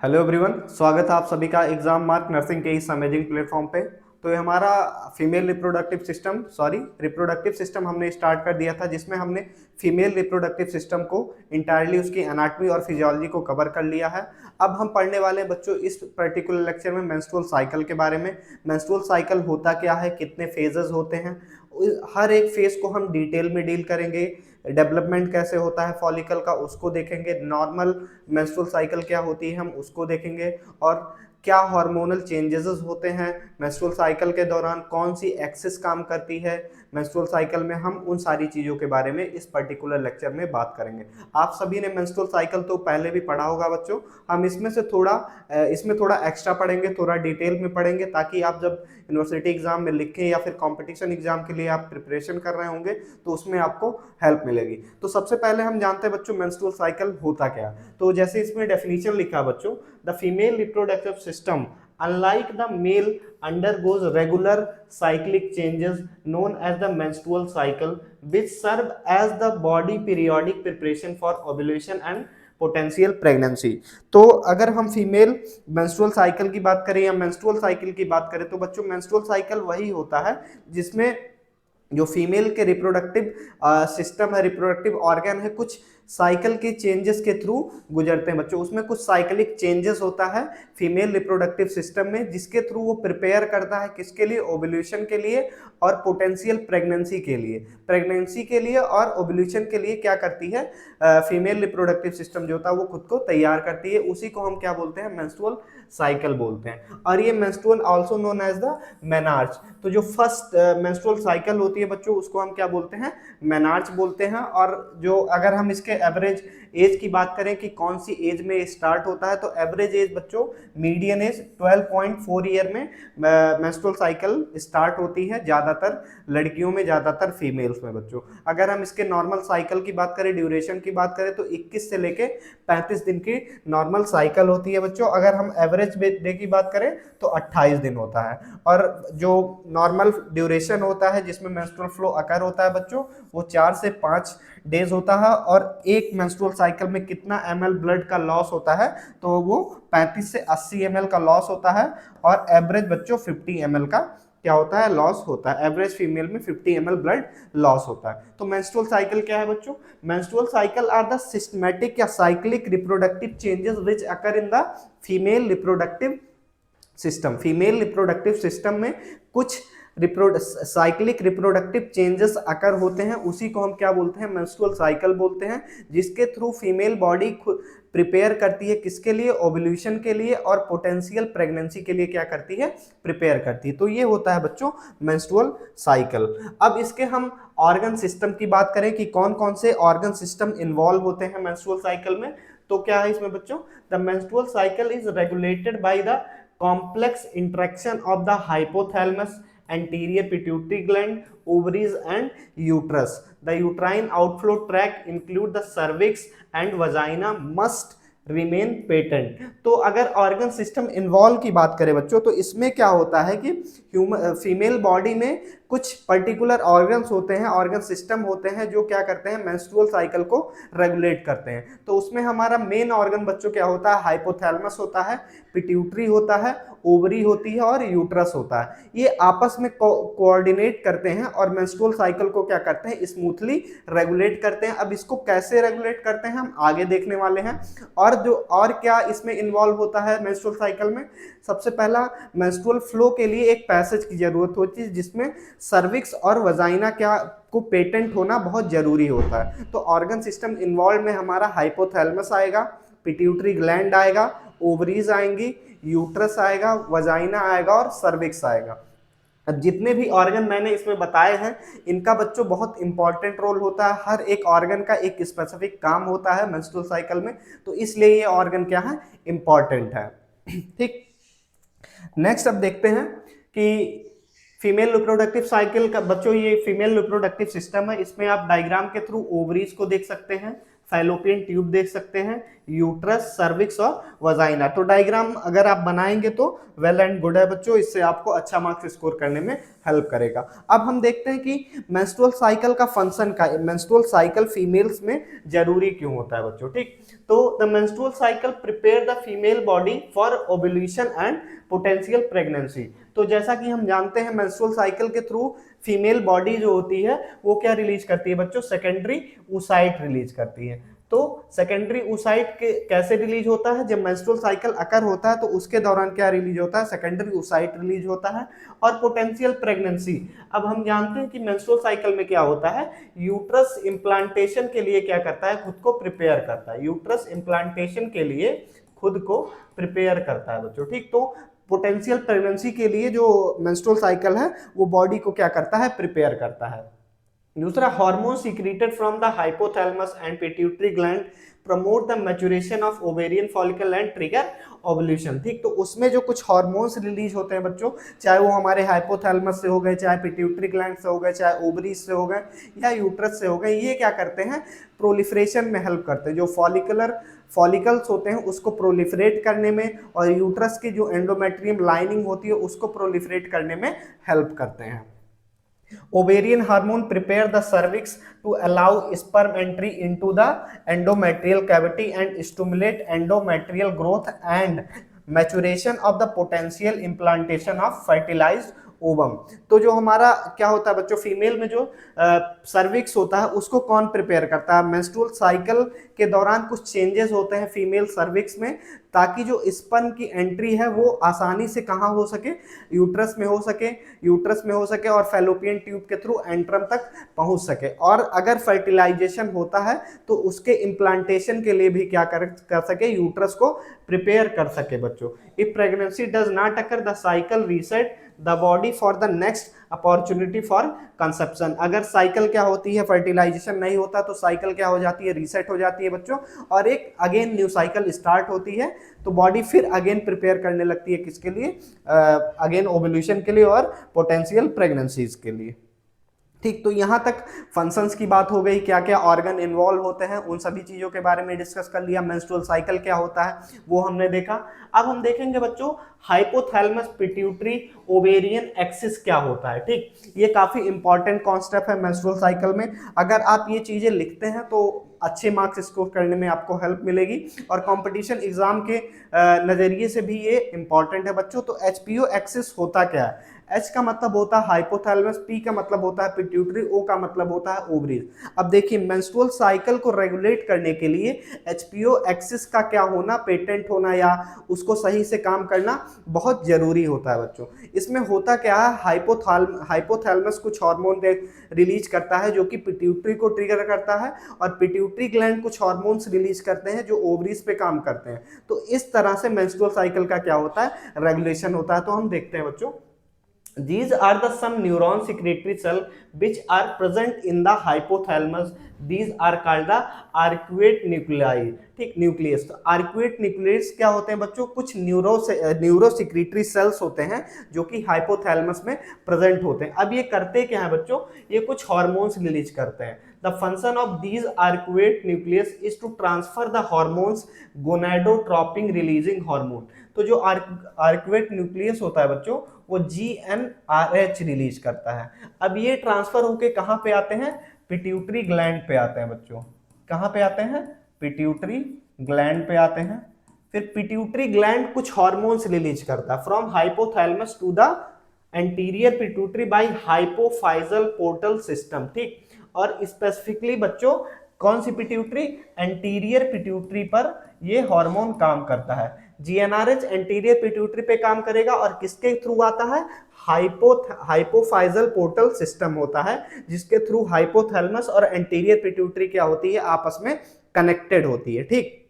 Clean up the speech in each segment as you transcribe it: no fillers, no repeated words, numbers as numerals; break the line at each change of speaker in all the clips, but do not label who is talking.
Hello everyone, स्वागत है आप सभी का एग्जाम मार्क नर्सिंग के इस अमेजिंग प्लेटफॉर्म पे। तो ये हमारा फीमेल रिप्रोडक्टिव सिस्टम हमने स्टार्ट कर दिया था, जिसमें हमने फीमेल रिप्रोडक्टिव सिस्टम को इंटायरली उसकी एनाटॉमी और फिजियोलॉजी को कवर कर लिया है। अब हम पढ़ने वाले हैं बच्चों इस पर्टिकुलर लेक्चर में मेंस्ट्रुअल साइकिल के बारे में। मेंस्ट्रुअल साइकिल होता क्या है, कितने फेजेस होते हैं, हर एक फेज को हम डिटेल में डील करेंगे। डेवलपमेंट कैसे होता है फॉलिकल का उसको देखेंगे, नॉर्मल मेंस्ट्रुअल साइकिल क्या होती है हम उसको देखेंगे, और क्या हार्मोनल चेंजेस होते हैं मेंस्ट्रुअल साइकिल के दौरान, कौन सी एक्सिस काम करती है मेंस्ट्रुअल साइकिल में, हम उन सारी चीज़ों के बारे में इस पर्टिकुलर लेक्चर में बात करेंगे। आप सभी ने मेंस्ट्रुअल साइकिल तो पहले भी पढ़ा होगा बच्चों, हम इसमें थोड़ा एक्स्ट्रा पढ़ेंगे, थोड़ा डिटेल में पढ़ेंगे, ताकि आप जब यूनिवर्सिटी एग्जाम में लिखें या फिर कंपटीशन एग्जाम के लिए आप प्रिपरेशन कर रहे होंगे तो उसमें आपको हेल्प मिलेगी। तो सबसे पहले हम जानते हैं बच्चों मेंस्ट्रुअल साइकिल होता क्या। तो जैसे इसमें डेफिनेशन लिखा है बच्चों, the female reproductive system unlike the male undergoes regular cyclic changes known as the menstrual cycle which serve as the body periodic preparation for ovulation and potential pregnancy. तो अगर हम फीमेल मेंस्ट्रुअल साइकिल की बात करें या menstrual cycle की बात करें तो बच्चों मेंस्ट्रुअल साइकिल वही होता है जिसमें जो फीमेल के रिप्रोडक्टिव सिस्टम है, रिप्रोडक्टिव ऑर्गन है, कुछ साइकिल के चेंजेस के थ्रू गुजरते हैं बच्चों। उसमें कुछ साइकिलिक चेंजेस होता है फीमेल रिप्रोडक्टिव सिस्टम में, जिसके थ्रू वो प्रिपेयर करता है किसके लिए, ओव्यूलेशन के लिए और पोटेंशियल प्रेगनेंसी के लिए। प्रेगनेंसी के लिए और ओव्यूलेशन के लिए क्या करती है फीमेल रिप्रोडक्टिव सिस्टम जो होता है वो खुद को तैयार करती है। उसी को हम क्या बोलते हैं, मेंस्ट्रुअल साइकिल बोलते हैं। और ये menstrual also known as the menarche. तो जो फर्स्ट मेंस्ट्रुअल साइकिल होती है बच्चों उसको हम क्या बोलते हैं, मेनार्च बोलते हैं। और जो अगर हम इसके एवरेज एज की बात करें कि कौन सी एज में स्टार्ट होता है, तो एवरेज एज बच्चों मीडियन एज 12.4 ईयर में मेंस्ट्रुअल साइकिल स्टार्ट होती है, ज्यादातर लड़कियों में, ज्यादातर फीमेल्स में बच्चों। अगर हम इसके नॉर्मल साइकिल की बात करें, ड्यूरेशन की बात करें, तो 21 से लेके 35 दिन की नॉर्मल साइकिल होती है बच्चों। अगर हम एवरेज डे की बात करें तो 28 दिन होता है। और जो नॉर्मल ड्यूरेशन होता है जिसमें मेंस्ट्रुअल फ्लो अकर होता है बच्चों, वो 4 से 5 डेज होता है। और एक मेंस्ट्रुअल साइकिल में कितना ml ब्लड का लॉस होता है, तो वो 35 से 80 ml का लॉस होता है। और एवरेज बच्चों 50 ml का क्या होता है, लॉस होता है। एवरेज फीमेल में 50 ml ब्लड लॉस होता है। तो मेंस्ट्रुअल साइकिल क्या है बच्चों, menstrual cycle are the systematic या cyclic reproductive changes which occur in the female reproductive system. Female reproductive system में कुछ साइक्लिक रिप्रोडक्टिव चेंजेस अकर होते हैं, उसी को हम क्या बोलते हैं, मेंस्ट्रुअल साइकिल बोलते हैं, जिसके थ्रू फीमेल बॉडी प्रिपेयर करती है किसके लिए, ओव्यूलेशन के लिए, और पोटेंशियल प्रेगनेंसी के लिए क्या करती है, प्रिपेयर करती है। तो ये होता है बच्चों मेंस्ट्रुअल साइकिल। अब इसके हम ऑर्गन सिस्टम की बात करें कि कौन कौन से ऑर्गन सिस्टम इन्वॉल्व होते हैं मेंस्ट्रुअल साइकिल में, तो क्या है इसमें बच्चों, the menstrual cycle is regulated by the complex interaction of the hypothalamus, anterior pituitary gland, ovaries and uterus. The uterine outflow tract include the cervix and vagina must remain patent. तो अगर organ system involve की बात करें बच्चों, तो इसमें क्या होता है कि फीमेल बॉडी में कुछ पर्टिकुलर ऑर्गन्स होते हैं, ऑर्गन सिस्टम होते हैं जो क्या करते हैं, मेंस्ट्रुअल साइकिल को रेगुलेट करते हैं। तो उसमें हमारा मेन ऑर्गन बच्चों क्या होता है, हाइपोथैलेमस होता है, पिट्यूटरी होता है, ओवरी होती है और यूट्रस होता है। ये आपस में कोऑर्डिनेट करते हैं और मेंस्ट्रुअल साइकिल को क्या करते हैं, स्मूथली रेगुलेट करते हैं। अब इसको कैसे रेगुलेट करते हैं हम आगे देखने वाले हैं। और क्या इसमें इन्वॉल्व होता है मेंस्ट्रुअल साइकिल में, सबसे पहला मेंस्ट्रुअल फ्लो के लिए एक पैसेज की जरूरत होती है, जिसमें सर्विक्स और वजाइना क्या को पेटेंट होना बहुत जरूरी होता है। तो ऑर्गन सिस्टम इन्वॉल्व में हमारा हाइपोथैलेमस आएगा, पिट्यूटरी ग्लैंड आएगा, ओवरीज आएंगी, यूट्रस आएगा, वजाइना आएगा और सर्विक्स आएगा। अब जितने भी ऑर्गन मैंने इसमें बताए हैं, इनका बच्चों बहुत इंपॉर्टेंट रोल होता है। हर एक ऑर्गन का एक स्पेसिफिक काम होता है मेंस्ट्रुअल साइकिल में, तो इसलिए ये ऑर्गन क्या है, इंपॉर्टेंट है। ठीक, नेक्स्ट अब देखते हैं कि फीमेल रिप्रोडक्टिव साइकिल का बच्चों, ये फीमेल रिप्रोडक्टिव सिस्टम है, इसमें आप डायग्राम के थ्रू ओवरीज को देख सकते हैं। फैलोपियन ट्यूब देख सकते हैं, यूट्रस, सर्विक्स और वजाइना। तो डायग्राम अगर आप बनाएंगे तो वेल एंड गुड है बच्चों, इससे आपको अच्छा मार्क्स स्कोर करने में हेल्प करेगा। अब हम देखते हैं कि मेंस्ट्रुअल साइकिल का फंक्शन का, मेंस्ट्रुअल साइकिल फीमेल्स में जरूरी क्यों होता है बच्चों। ठीक, तो the menstrual cycle prepare the female body for ovulation and potential pregnancy. तो जैसा कि हम जानते हैं मेंस्ट्रुअल साइकिल के थ्रू फीमेल बॉडी जो होती है वो क्या रिलीज करती है बच्चों, सेकेंडरी oocyte रिलीज करती है। तो सेकेंडरी oocyte के कैसे रिलीज होता है, जब मेंस्ट्रुअल साइकिल अकर होता है तो उसके दौरान क्या रिलीज होता है, सेकेंडरी oocyte रिलीज होता है। और पोटेंशियल प्रेगनेंसी, अब हम जानते हैं कि मेंस्ट्रुअल साइकिल में क्या होता है, यूट्रस इम्प्लांटेशन के लिए क्या करता है, खुद को प्रिपेयर करता है, यूट्रस इम्प्लांटेशन के लिए खुद को प्रिपेयर करता है बच्चों। ठीक, तो पोटेंशियल प्रेगनेंसी के लिए जो मेंस्ट्रुअल साइकिल है वो बॉडी को क्या करता है, प्रिपेयर करता है। दूसरा, hormone secreted from the hypothalamus and pituitary gland promote the maturation of ovarian follicle and trigger ovulation. ठीक, तो उसमें जो कुछ हार्मोन्स रिलीज होते हैं बच्चों, चाहे वो हमारे हाइपोथैलेमस से हो गए, चाहे पिट्यूटरी ग्लैंड से हो गए, चाहे ओवरीज से हो गए या यूट्रस से हो गए, ये क्या करते हैं, प्रोलिफरेशन में हेल्प करते हैं। जो फॉलिकल्स होते हैं उसको प्रोलिफरेट करने में, और यूट्रस की जो एंडोमेट्रियम लाइनिंग होती है उसको प्रोलिफरेट करने में हेल्प करते हैं। Ovarian hormone prepare the cervix to allow sperm entry into the endometrial cavity and stimulate endometrial growth and maturation of the potential implantation of fertilized ovum. तो जो हमारा क्या होता है बच्चों, फीमेल में जो सर्विक्स होता है उसको कौन प्रिपेयर करता है, मेंस्ट्रुअल साइकिल के दौरान कुछ चेंजेस होते हैं फीमेल सर्विक्स में, ताकि जो स्पर्म की एंट्री है वो आसानी से कहाँ हो सके, यूट्रस में हो सके और फैलोपियन ट्यूब के थ्रू एंट्रम तक पहुंच सके। और अगर फर्टिलाइजेशन होता है तो उसके इम्प्लांटेशन के लिए भी क्या कर सके, यूट्रस को प्रिपेयर कर सके बच्चों। If pregnancy does not occur the cycle reset the body for the next opportunity for conception. अगर साइकिल क्या होती है, फर्टिलाइजेशन नहीं होता तो साइकिल क्या हो जाती है, रीसेट हो जाती है बच्चों, और एक अगेन न्यू साइकिल स्टार्ट होती है। तो बॉडी फिर अगेन प्रिपेयर करने लगती है किसके लिए, अगेन ओवुलेशन के लिए और पोटेंशियल प्रेगनेंसीज के लिए। ठीक, तो यहाँ तक फंक्शंस की बात हो गई, क्या क्या ऑर्गन इन्वॉल्व होते हैं उन सभी चीज़ों के बारे में डिस्कस कर लिया। मेंस्ट्रुअल साइकिल क्या होता है वो हमने देखा। अब हम देखेंगे बच्चों हाइपोथैलेमस पिट्यूटरी ओवेरियन एक्सिस क्या होता है। ठीक, ये काफ़ी इंपॉर्टेंट कॉन्सेप्ट है मेंस्ट्रुअल साइकिल में। अगर आप ये चीज़ें लिखते हैं तो अच्छे मार्क्स स्कोर करने में आपको हेल्प मिलेगी, और कंपटीशन एग्जाम के नज़रिए से भी ये इंपॉर्टेंट है बच्चों। तो एचपीओ एक्सिस होता क्या है, एच का मतलब होता है हाइपोथैलेमस, पी का मतलब होता है पिट्यूटरी, ओ का मतलब होता है ओवरीज। अब देखिए मेंस्ट्रुअल साइकिल को रेगुलेट करने के लिए एचपीओ एक्सिस का क्या होना, पेटेंट होना या उसको सही से काम करना बहुत जरूरी होता है बच्चों। इसमें होता क्या है, हाइपोथैलेमस कुछ हार्मोन रिलीज करता है जो कि पिट्यूटरी को ट्रिगर करता है, और पिट्यूटरी ग्लैंड कुछ हार्मोन्स रिलीज करते हैं जो ओवरीज पे काम करते हैं। तो इस तरह से मेंस्ट्रुअल साइकिल का क्या होता है, रेगुलेशन होता है। तो हम देखते हैं बच्चों, these are the some neuron secretory cell which are present in the hypothalamus. These are called the arcuate nuclei। ठीक, न्यूक्लियस। तो आर्क्यूएट न्यूक्लियस क्या होते हैं बच्चों, कुछ न्यूरो सिक्रेटरी सेल्स होते हैं जो कि हाइपोथैलेमस में प्रेजेंट होते हैं। अब ये करते क्या है बच्चों, ये कुछ हार्मोन्स रिलीज करते हैं। The function of these arcuate nucleus is to transfer the hormones gonadotropin releasing hormone। तो जो आर्क्यूएट न्यूक्लियस होता है बच्चों वो GnRH रिलीज करता है। अब ये ट्रांसफर होके कहाँ पे आते हैं, पिट्यूटरी ग्लैंड पे आते हैं बच्चों। कहाँ पे आते हैं, पिट्यूटरी ग्लैंड पे आते हैं। फिर पिट्यूटरी ग्लैंड कुछ हार्मोन्स रिलीज करता है from hypothalamus to the anterior pituitary by hypophyseal portal system. ठीक, और स्पेसिफिकली बच्चों कौन सी पिट्यूटरी, एंटीरियर पिट्यूटरी पर ये हार्मोन काम करता है। जीएनआरएच एंटीरियर पिट्यूटरी पे काम करेगा और किसके थ्रू आता है, हाइपोफाइजल पोर्टल सिस्टम होता है जिसके थ्रू हाइपोथैलेमस और एंटीरियर पिट्यूटरी क्या होती है, आपस में कनेक्टेड होती है। ठीक,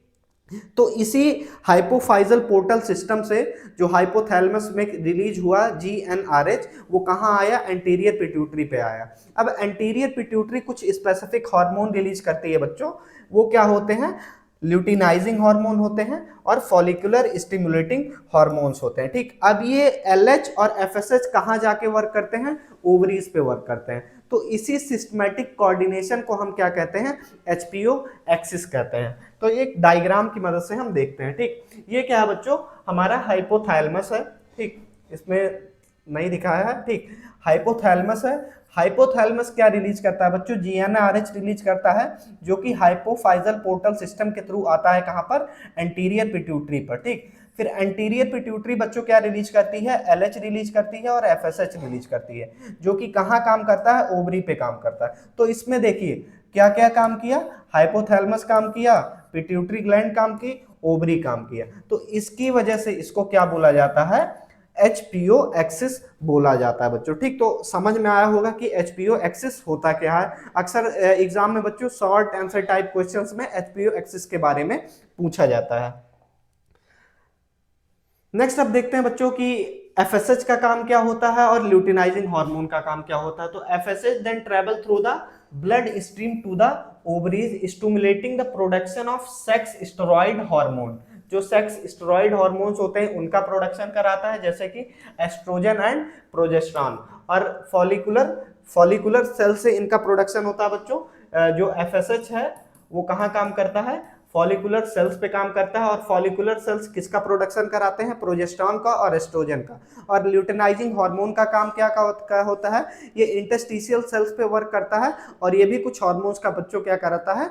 तो इसी हाइपोफाइजल पोर्टल सिस्टम से जो हाइपोथैलेमस में रिलीज हुआ जीएनआरएच वो कहाँ आया, एंटीरियर पिट्यूटरी पे आया। अब एंटीरियर पिट्यूटरी कुछ स्पेसिफिक हार्मोन रिलीज करती है बच्चों, वो क्या होते हैं, ल्यूटिनाइजिंग हार्मोन होते हैं और फॉलिकुलर स्टिमुलेटिंग हार्मोन्स होते हैं। ठीक, अब ये एलएच और एफएसएच कहाँ जाके वर्क करते हैं, ओवरीज पे वर्क करते हैं। तो इसी सिस्टमैटिक कोऑर्डिनेशन को हम क्या कहते हैं, एचपीओ एक्सिस कहते हैं। तो एक डायग्राम की मदद से हम देखते हैं। ठीक, ये क्या है बच्चों, हमारा हाइपोथैलेमस है। ठीक, इसमें नहीं दिखाया है। ठीक, हाइपोथैलेमस है। हाइपोथैलेमस क्या रिलीज करता है बच्चों, जीएनआरएच रिलीज करता है, जो कि हाइपोफाइजल पोर्टल सिस्टम के थ्रू आता है कहां पर, एंटीरियर पिट्यूटरी पर। ठीक, फिर एंटीरियर पिट्यूटरी बच्चों क्या रिलीज करती है, एलएच रिलीज करती है और एफएसएच रिलीज करती है, जो कि कहां काम करता है, ओवरी पे काम करता है। तो इसमें देखिए क्या क्या काम किया, हाइपोथैलेमस काम किया, पिट्यूटरी ग्लैंड काम की, ओवरी काम किया। तो इसकी वजह से इसको क्या बोला जाता है, एचपीओ एक्सिस बोला जाता है बच्चों। ठीक, तो समझ में आया होगा कि एचपीओ एक्सिस होता क्या है। अक्सर एग्जाम में बच्चों शॉर्ट आंसर टाइप क्वेश्चंस में एचपीओ एक्सिस के बारे में पूछा जाता है। नेक्स्ट अब देखते हैं बच्चों कि एफएसएच का काम क्या होता है और ल्यूटिनाइजिंग हार्मोन का काम क्या होता है। तो FSH then travel through the blood stream to the ovaries stimulating the production of sex steroid hormone. जो सेक्स स्टेरॉइड हार्मोन्स होते हैं उनका प्रोडक्शन कराता है, जैसे कि एस्ट्रोजन एंड प्रोजेस्टेरॉन। और फॉलिकुलर सेल से इनका प्रोडक्शन होता है बच्चों। जो एफएसएच है वो कहाँ काम करता है, फॉलिकुलर सेल्स पे काम करता है। और फॉलिकुलर सेल्स किसका प्रोडक्शन कराते हैं, प्रोजेस्टेरॉन का और एस्ट्रोजन का। और ल्यूटिनाइजिंग हार्मोन का काम क्या होता है, ये इंटरस्टिशियल सेल्स पे वर्क करता है और ये भी कुछ हार्मोन्स का बच्चों क्या कराता है,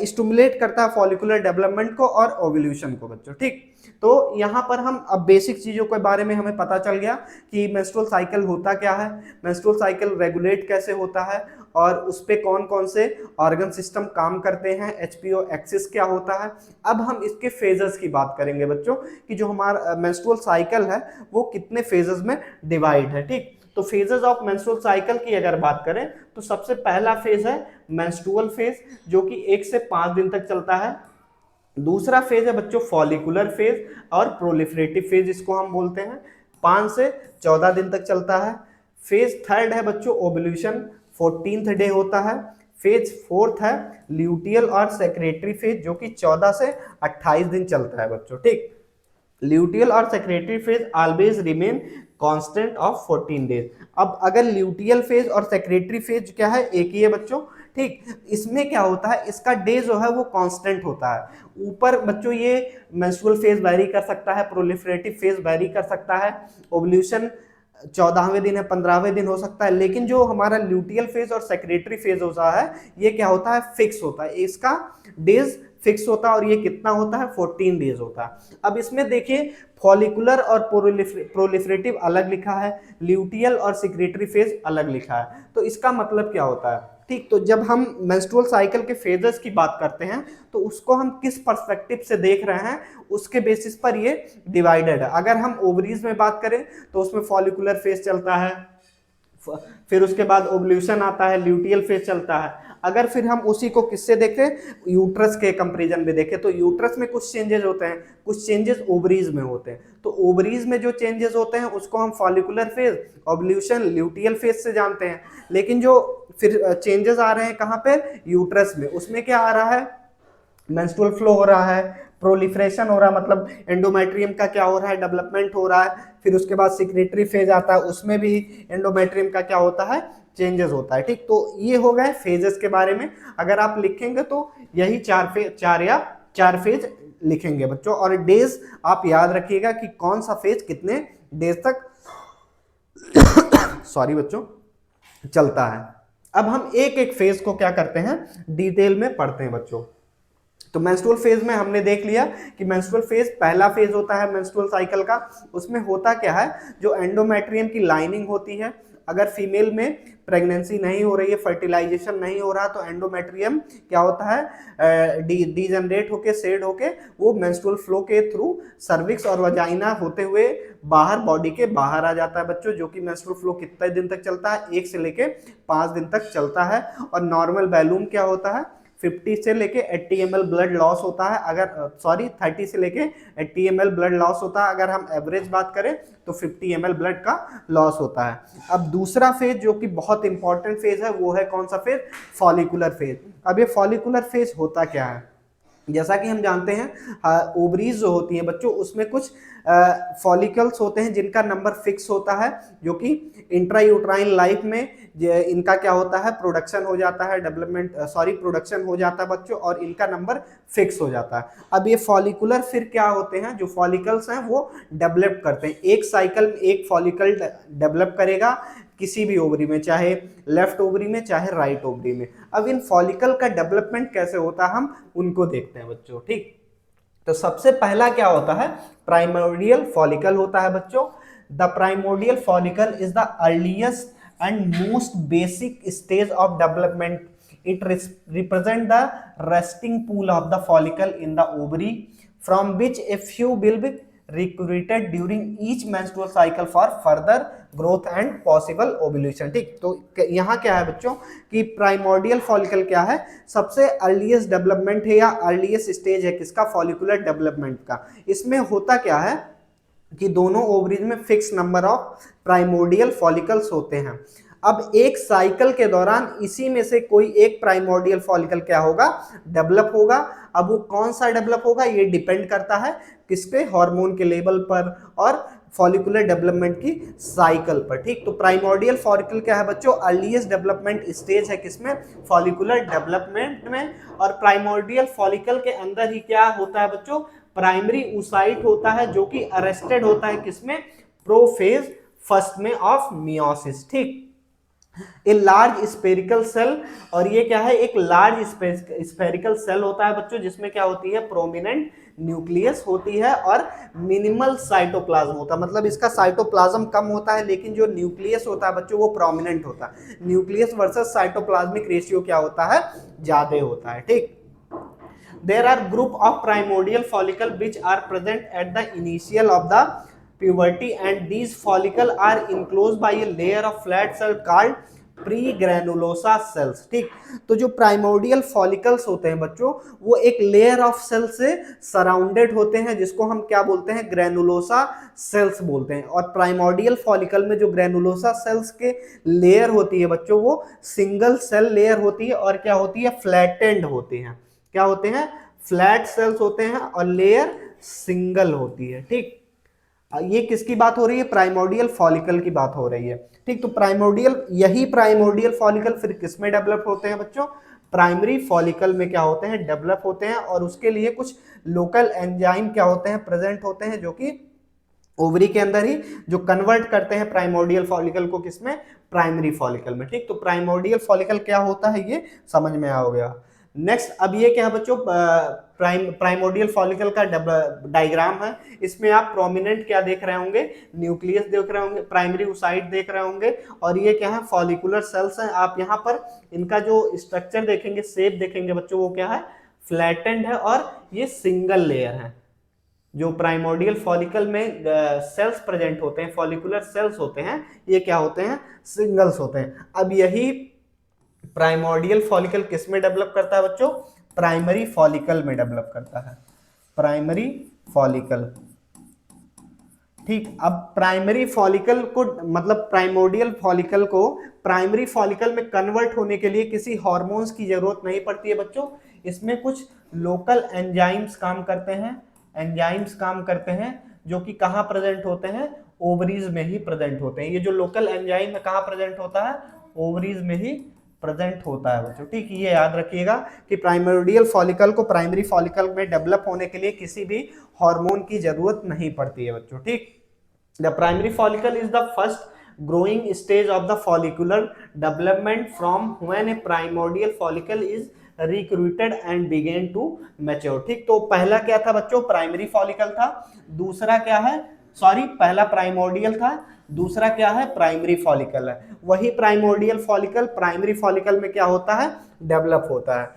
स्टिमुलेट करता है फॉलिकुलर डेवलपमेंट को और ओव्यूलेशन को बच्चों। ठीक, तो यहाँ पर हम अब बेसिक चीजों के बारे में हमें पता चल गया कि मेंस्ट्रुअल साइकिल होता क्या है, मेंस्ट्रुअल साइकिल रेगुलेट कैसे होता है और उस पे कौन कौन से ऑर्गन सिस्टम काम करते हैं, एचपीओ एक्सिस क्या होता है। अब हम इसके फेजेस की बात करेंगे बच्चों कि जो हमारा मेंस्ट्रुअल साइकिल है वो कितने फेजेस में डिवाइड है। ठीक, तो फेजेस ऑफ मेंस्ट्रुअल साइकिल की अगर बात करें तो सबसे पहला फेज है मेंस्ट्रुअल फेज, जो कि 1 से 5 दिन तक चलता है। दूसरा फेज है बच्चों फॉलिकुलर फेज और प्रोलिफरेटिव फेज इसको हम बोलते हैं, 5 से 14 दिन तक चलता है। फेज थर्ड है बच्चों ओव्यूलेशन, 14th डे होता है। फेज फोर्थ है ल्यूटियल और सेक्रेटरी फेज, जो कि 14 से 28 दिन चलता है बच्चों। ठीक, ल्यूटियल और secretary phase always remain constant of 14 days. अब अगर ल्यूटियल फेज और सेक्रेटरी फेज क्या है, एक ही है बच्चों। ठीक, इसमें क्या होता है, इसका डे जो है वो कांस्टेंट होता है। ऊपर बच्चों ये मेंस्ट्रुअल फेज वैरी कर सकता है, प्रोलिफरेटिव फेज वैरी कर सकता है, ओव्यूलेशन 14वें दिन है, 15वें दिन हो सकता है। लेकिन जो हमारा ल्यूटियल फेज और सेक्रेटरी फेज होता है ये क्या होता है, फिक्स होता है, इसका डेज फिक्स होता है और ये कितना होता है, 14 डेज होता है। अब इसमें देखिए फॉलिकुलर और प्रोलिफरेटिव अलग लिखा है, ल्यूटियल और सेक्रेटरी फेज अलग लिखा है। तो इसका मतलब क्या होता है। ठीक, तो जब हम मेंस्ट्रुअल साइकिल के फेजेस की बात करते हैं तो उसको हम किस पर्सपेक्टिव से देख रहे हैं उसके बेसिस पर ये डिवाइडेड है। अगर हम ओवरीज में बात करें तो उसमें फॉलिकुलर फेज चलता है, फिर उसके बाद ओव्यूलेशन आता है, ल्यूटियल फेज चलता है। अगर फिर हम उसी को किससे देखें, यूट्रस के कंपैरिजन में देखें तो यूट्रस में कुछ चेंजेस होते हैं, कुछ चेंजेस ओवरीज में होते हैं। तो ओवरीज में जो चेंजेस होते हैं उसको हम follicular phase, ovulation, luteal phase से जानते हैं। लेकिन जो फिर चेंजेस आ रहे हैं कहाँ पे, यूट्रस में, उसमें क्या आ रहा है, मेंस्ट्रुअल फ्लो हो रहा है, प्रोलिफरेशन हो रहा है, मतलब एंडोमेट्रियम का क्या हो रहा है, डेवलपमेंट हो रहा है। फिर उसके बाद सेक्रेटरी फेज आता है, उसमें भी एंडोमेट्रियम का क्या होता है, चेंजेस होता है। ठीक, तो ये हो गए फेजेस के बारे में। अगर आप लिखेंगे तो यही चार फेज लिखेंगे बच्चों। और डेज आप याद रखिएगा कि कौन सा फेज कितने डेज तक सॉरी बच्चों चलता है। अब हम एक एक फेज को क्या करते हैं, डिटेल में पढ़ते हैं बच्चों। तो मेंस्ट्रुअल फेज में हमने देख लिया कि मेंस्ट्रुअल फेज पहला फेज होता है मेंस्ट्रुअल साइकिल का। उसमें होता क्या है, जो एंडोमेट्रियम की लाइनिंग होती है, अगर फीमेल में प्रेगनेंसी नहीं हो रही है, फर्टिलाइजेशन नहीं हो रहा, तो एंडोमेट्रियम क्या होता है, डीजनरेट होके, सेड होके वो मेंस्ट्रुअल फ्लो के थ्रू सर्विक्स और वजाइना होते हुए बाहर, बॉडी के बाहर आ जाता है बच्चों। जो कि मेंस्ट्रुअल फ्लो कितने दिन तक चलता है, 1 से लेके 5 दिन तक चलता है। और नॉर्मल वैल्यूम क्या होता है, 50 से लेके 80 ml ब्लड लॉस होता है, अगर 30 से लेके 80 ml ब्लड लॉस होता है। अगर हम एवरेज बात करें तो 50 ml ब्लड का लॉस होता है। अब दूसरा फेज जो कि बहुत इंपॉर्टेंट फेज है वो है कौन सा फेज, फॉलिकुलर फेज। अब ये फॉलिकुलर फेज होता क्या है, जैसा कि हम जानते हैं ओवरीज जो होती है बच्चों, उसमें कुछ फॉलिकल्स होते हैं जिनका नंबर फिक्स होता है, जो कि इंट्रायूट्राइन लाइफ में इनका क्या होता है, प्रोडक्शन हो जाता है, प्रोडक्शन हो जाता है बच्चों, और इनका नंबर फिक्स हो जाता है। अब ये फॉलिकुलर फिर क्या होते हैं, जो फॉलिकल्स हैं वो डेवलप करते हैं, एक साइकिल में एक फॉलिकल डेवलप करेगा किसी भी ओवरी में, चाहे लेफ्ट ओवरी में चाहे राइट ओवरी में। अब इन फॉलिकल का डेवलपमेंट कैसे होता है हम उनको देखते हैं बच्चों। ठीक, तो सबसे पहला क्या होता है, प्राइमोर्डियल फॉलिकल होता है बच्चों। The primordial follicle is the earliest and most basic stage of development. It represent the resting pool of the follicle in the ovary from which a few will be recruited during each menstrual cycle for further growth and possible ovulation। ठीक, तो यहाँ क्या है बच्चों कि primordial follicle क्या है, सबसे अर्लीस्ट डेवलपमेंट है या अर्लीस्ट स्टेज है किसका, फॉलिकुलर डेवलपमेंट का। इसमें होता क्या है कि दोनों ओवरीज में fix number of primordial follicles होते हैं। अब एक साइकिल के दौरान इसी में से कोई एक प्राइमोर्डियल फॉलिकल क्या होगा, डेवलप होगा। अब वो कौन सा डेवलप होगा ये डिपेंड करता है किस पे, हार्मोन के लेवल पर और फॉलिकुलर डेवलपमेंट की साइकिल पर। ठीक, तो प्राइमोर्डियल फॉलिकल क्या है बच्चों, अर्लीस्ट डेवलपमेंट स्टेज है किसमें, फॉलिकुलर डेवलपमेंट में। और प्राइमोर्डियल फॉलिकल के अंदर ही क्या होता है बच्चों, प्राइमरी oocyte होता है जो कि अरेस्टेड होता है किसमें, प्रोफेज फर्स्ट में ऑफ मियोसिस। ठीक, ए लार्ज स्पेरिकल सेल, और ये क्या है, एक लार्ज स्पेरिकल सेल होता है बच्चों जिसमें क्या होती है, प्रोमिनेंट न्यूक्लियस होती है और मिनिमल साइटोप्लाज्म होता है। मतलब इसका साइटोप्लाज्म कम होता है लेकिन जो न्यूक्लियस होता है बच्चों वो प्रोमिनेंट होता है। न्यूक्लियस वर्सेस साइटोप्लाज्मिक रेशियो क्या होता है, ज्यादा होता है। ठीक, there are group of primordial follicle which are present at the initial of the puberty and these follicle are enclosed by a layer of flat cell called pregranulosa cells. ठीक, तो जो प्राइमोर्डियल फॉलिकल्स होते हैं बच्चों वो एक layer of cell से surrounded होते हैं जिसको हम क्या बोलते हैं, ग्रेनुलोसा सेल्स बोलते हैं। और प्राइमोर्डियल फॉलिकल में जो ग्रेनुलोसा सेल्स के लेयर होती है बच्चों वो सिंगल सेल लेयर होती है और क्या होती है, फ्लैटेंड होती है। क्या होते हैं, फ्लैट सेल्स होते हैं और लेयर सिंगल होती है। ठीक, ये किसकी बात हो रही है, प्राइमोर्डियल फॉलिकल की बात हो रही है। ठीक, तो यही प्राइमोर्डियल फॉलिकल फिर किस में डेवलप होते हैं बच्चों, प्राइमरी फॉलिकल में क्या होते हैं, डेवलप होते हैं। और उसके लिए कुछ लोकल एंजाइम क्या होते हैं, प्रेजेंट होते हैं जो कि ओवरी के अंदर ही जो कन्वर्ट करते हैं प्राइमोर्डियल फॉलिकल को किसमें, प्राइमरी फॉलिकल में। ठीक, तो प्राइमोर्डियल फॉलिकल क्या होता है ये समझ में आ गया। नेक्स्ट, अब ये क्या है बच्चों, प्राइमोर्डियल फॉलिकल का डायग्राम है। इसमें आप प्रोमिनेंट क्या देख रहे होंगे, न्यूक्लियस देख रहे होंगे, प्राइमरी oocyte देख रहे होंगे, और ये क्या है, फॉलिकुलर सेल्स हैं। आप यहाँ पर इनका जो स्ट्रक्चर देखेंगे, शेप देखेंगे बच्चों, वो क्या है, फ्लैटेंड है और ये सिंगल लेयर है। जो प्राइमोर्डियल फॉलिकल में सेल्स प्रेजेंट होते हैं, फॉलिकुलर सेल्स होते हैं, ये क्या होते हैं, सिंगल्स होते हैं। अब यही प्राइमोर्डियल फॉलिकल किस में डेवलप करता है बच्चों, प्राइमरी फॉलिकल में डेवलप करता है, प्राइमरी फॉलिकल। ठीक, अब प्राइमरी फॉलिकल को मतलब प्राइमोर्डियल फॉलिकल को प्राइमरी फॉलिकल में कन्वर्ट होने के लिए किसी हार्मोन्स की जरूरत नहीं पड़ती है बच्चों। इसमें कुछ लोकल एंजाइम्स काम करते हैं, एंजाइम्स काम करते हैं जो कि कहाँ प्रेजेंट होते हैं, ओवरीज में ही प्रेजेंट होते हैं। ये जो लोकल एंजाइम है कहाँ प्रेजेंट होता है, ओवरीज में ही प्रेजेंट होता है बच्चों। ठीक, ये याद रखिएगा कि प्राइमोर्डियल फॉलिकल को प्राइमरी फॉलिकल में डेवलप होने के लिए किसी भी हार्मोन की जरूरत नहीं पड़ती है बच्चों। ठीक, the primary follicle is the first growing stage of the follicular development from when a primordial follicle is recruited and begin to mature. ठीक, तो पहला क्या था बच्चों, प्राइमरी फॉलिकल था। दूसरा क्या है, पहला प्राइमोर्डियल था, दूसरा क्या है, प्राइमरी फॉलिकल है। वही प्राइमोर्डियल फॉलिकल प्राइमरी फॉलिकल में क्या होता है, डेवलप होता है।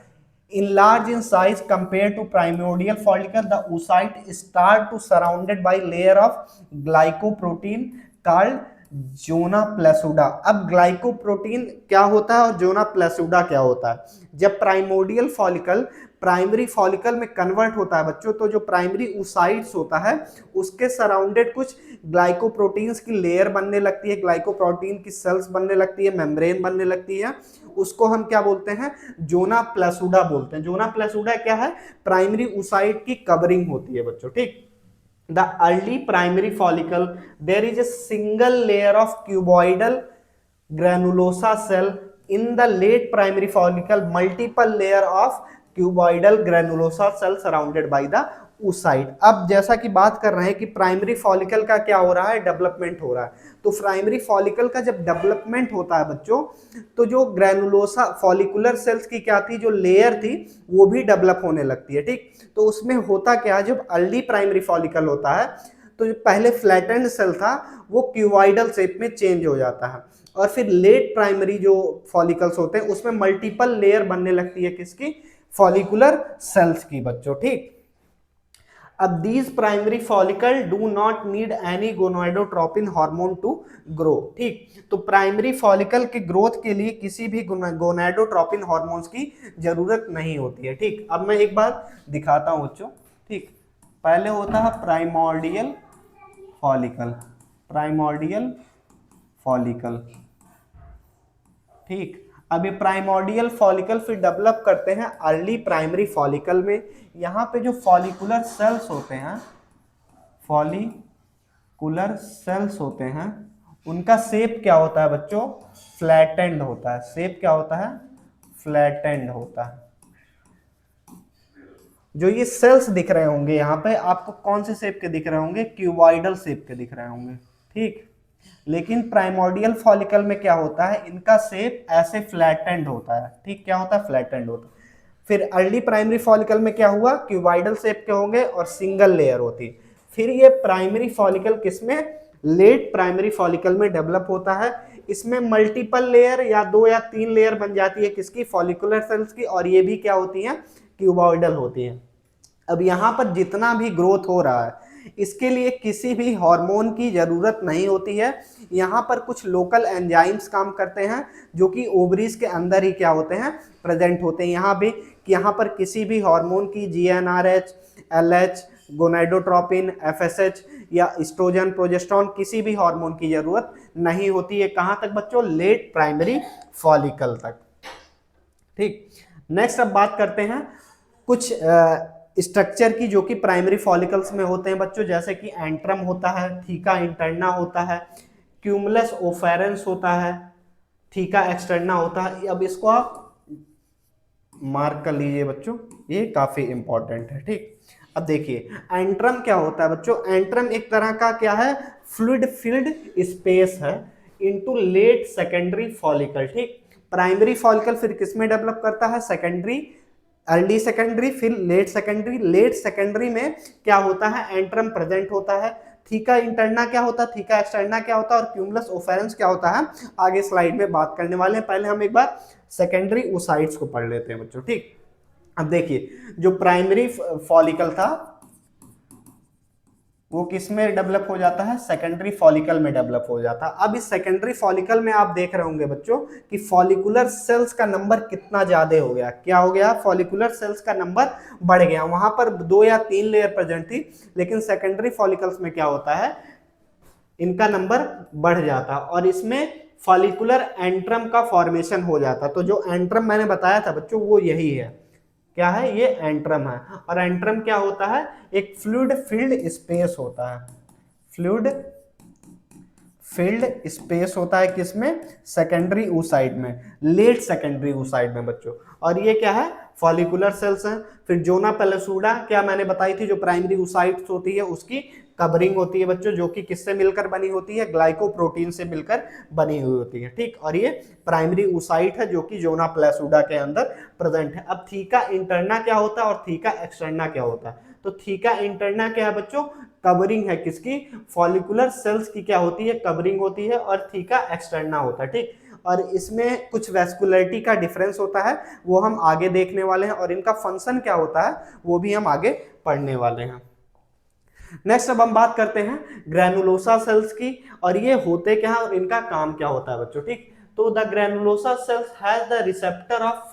In large in size compared to primordial follicle, the oocyte start to surrounded by layer of glycoprotein called जोना प्लेसूडा। अब ग्लाइकोप्रोटीन क्या होता है और जोना प्लेसूडा क्या होता है? जब प्राइमोर्डियल फॉलिकल प्राइमरी फॉलिकल में कन्वर्ट होता है बच्चों, तो जो प्राइमरी oocytes होता है उसके सराउंडेड कुछ ग्लाइकोप्रोटीन्स की लेयर बनने लगती है, ग्लाइकोप्रोटीन की सेल्स बनने लगती है, मेम्ब्रेन बनने लगती है, उसको हम क्या बोलते हैं? जोना प्लेसूडा बोलते हैं। जोना प्लेसूडा क्या है? प्राइमरी oocyte की कवरिंग होती है बच्चों, ठीक। The early primary follicle, there is a single layer of cuboidal granulosa cell. In the late primary follicle, multiple layer of cuboidal granulosa cell surrounded by the oocyte. अब जैसा कि बात कर रहे हैं कि प्राइमरी फॉलिकल का क्या हो रहा है? डेवलपमेंट हो रहा है। तो प्राइमरी फॉलिकल का जब डेवलपमेंट होता है बच्चों, तो जो ग्रैनुलोसा फॉलिकुलर सेल्स की क्या थी, जो लेयर थी, वो भी डेवलप होने लगती है, ठीक। तो उसमें होता क्या है, जब अर्ली प्राइमरी फॉलिकल होता है तो जो पहले फ्लैटेंड सेल था वो क्यूबॉइडल शेप में चेंज हो जाता है, और फिर लेट प्राइमरी जो फॉलिकल्स होते हैं उसमें मल्टीपल लेयर बनने लगती है, किसकी? फॉलिकुलर सेल्स की बच्चों, ठीक। अब these primary follicle do not need any gonadotropin hormone to grow, ठीक। तो प्राइमरी फॉलिकल के ग्रोथ के लिए किसी भी गोनाडोट्रोपिन हार्मोन्स की जरूरत नहीं होती है, ठीक। अब मैं एक बार दिखाता हूं बच्चों, ठीक। पहले होता है प्राइमोर्डियल फॉलिकल, प्राइमोर्डियल फॉलिकल, ठीक। अब ये प्राइमोर्डियल फॉलिकल फिर डेवलप करते हैं अर्ली प्राइमरी फॉलिकल में। यहाँ पे जो फॉलिकुलर सेल्स होते हैं, फॉलिकुलर सेल्स होते हैं, उनका शेप क्या होता है बच्चों? फ्लैटेंड होता है। शेप क्या होता है? फ्लैटेंड होता है। जो ये सेल्स दिख रहे होंगे यहाँ पे आपको कौन से शेप के दिख रहे होंगे? क्यूबॉइडल शेप के दिख रहे होंगे, ठीक। लेकिन प्राइमोर्डियल फॉलिकल में क्या होता है? इनका शेप ऐसे फ्लैटेंड होता है, ठीक। क्या होता है? फ्लैटेंड होता है। फिर अर्ली प्राइमरी फॉलिकल में क्या हुआ? क्यूबॉइडल शेप के होंगे और सिंगल लेयर होती है। फिर ये प्राइमरी फॉलिकल किसमें? लेट प्राइमरी फॉलिकल में डेवलप होता है। इसमें मल्टीपल लेयर या 2 या 3 लेयर बन जाती है, किसकी? फॉलिकुलर सेल्स की, और ये भी क्या होती हैं? क्यूबॉइडल होती हैं। अब यहाँ पर जितना भी ग्रोथ हो रहा है इसके लिए किसी भी हार्मोन की जरूरत नहीं होती है। यहाँ पर कुछ लोकल एंजाइम्स काम करते हैं जो कि ओवरीज के अंदर ही क्या होते हैं? प्रेजेंट होते हैं। यहाँ भी कि यहाँ पर किसी भी हार्मोन की GnRH, LH, गोनाडोट्रोपिन, FSH या एस्ट्रोजन, प्रोजेस्टेरोन, किसी भी हार्मोन की जरूरत नहीं होती है। कहाँ तक बच्चों? लेट प्राइमरी फॉलिकल तक, ठीक। नेक्स्ट अब बात करते हैं कुछ स्ट्रक्चर की जो कि प्राइमरी फॉलिकल्स में होते हैं बच्चों, जैसे कि एंट्रम होता है, थीका इंटरना होता है, क्यूमुलस ओफेरेंस होता है, थीका एक्सटर्ना होता है। अब इसको आप मार्क कर लीजिए बच्चों, ये काफी इंपॉर्टेंट है, ठीक। अब देखिए एंट्रम क्या होता है बच्चों? एंट्रम एक तरह का क्या है? फ्लूइड फिल्ड स्पेस है इनटू लेट सेकेंडरी फॉलिकल, ठीक। प्राइमरी फॉलिकल फिर किसमें डेवलप करता है? सेकेंडरी, अर्ली सेकेंडरी, फिर लेट सेकेंडरी। लेट सेकेंडरी में क्या होता है? एंट्रम प्रेजेंट होता है। थीका इंटरना क्या होता है? थीका एक्सटर्ना क्या होता है? और क्यूमुलस ओफेरेंस क्या होता है? आगे स्लाइड में बात करने वाले हैं। पहले हम एक बार सेकेंडरी oocytes को पढ़ लेते हैं बच्चों, ठीक। अब देखिए जो प्राइमरी फॉलिकल था वो किस में डेवलप हो जाता है? सेकेंडरी फॉलिकल में डेवलप हो जाता है। अब इस सेकेंडरी फॉलिकल में आप देख रहे होंगे बच्चों कि फॉलिकुलर सेल्स का नंबर कितना ज्यादा हो गया। क्या हो गया? फॉलिकुलर सेल्स का नंबर बढ़ गया। वहां पर 2 या 3 लेयर प्रेजेंट थी, लेकिन सेकेंडरी फॉलिकल्स में क्या होता है? इनका नंबर बढ़ जाता और इसमें फॉलिकुलर एंट्रम का फॉर्मेशन हो जाता। तो जो एंट्रम मैंने बताया था बच्चों वो यही है। क्या है? ये एंट्रम है। और एंट्रम क्या होता है? एक फ्लूइड फील्ड स्पेस होता है। फ्लूइड फील्ड स्पेस होता है किसमें? सेकेंडरी oocyte में, लेट सेकेंडरी oocyte में बच्चों। और ये क्या है? फॉलिकुलर सेल्स हैं। फिर जोना पेलेसूडा क्या मैंने बताई थी, जो प्राइमरी oocytes होती है उसकी कवरिंग होती है बच्चों, जो कि किससे मिलकर बनी होती है? ग्लाइकोप्रोटीन से मिलकर बनी हुई होती है, ठीक। और ये प्राइमरी oocyte है जो कि जोना पेलेसूडा के अंदर प्रेजेंट है। अब थीका इंटरना क्या होता है और थीका एक्सटर्ना क्या होता है? तो थीका इंटरना क्या है बच्चों? कवरिंग है किसकी? फॉलिकुलर सेल्स की क्या होती है? कवरिंग होती है। और थीका एक्सटर्ना होता है, ठीक। और इसमें कुछ वैस्कुलरिटी का डिफरेंस होता है, वो हम आगे देखने वाले हैं। और इनका फंक्शन क्या होता है वो भी हम आगे पढ़ने वाले हैं। नेक्स्ट अब हम बात करते हैं ग्रैनुलोसा सेल्स की, और ये होते क्या है और इनका काम क्या होता है बच्चों। ठीक, तो the granulosa cells has the receptor of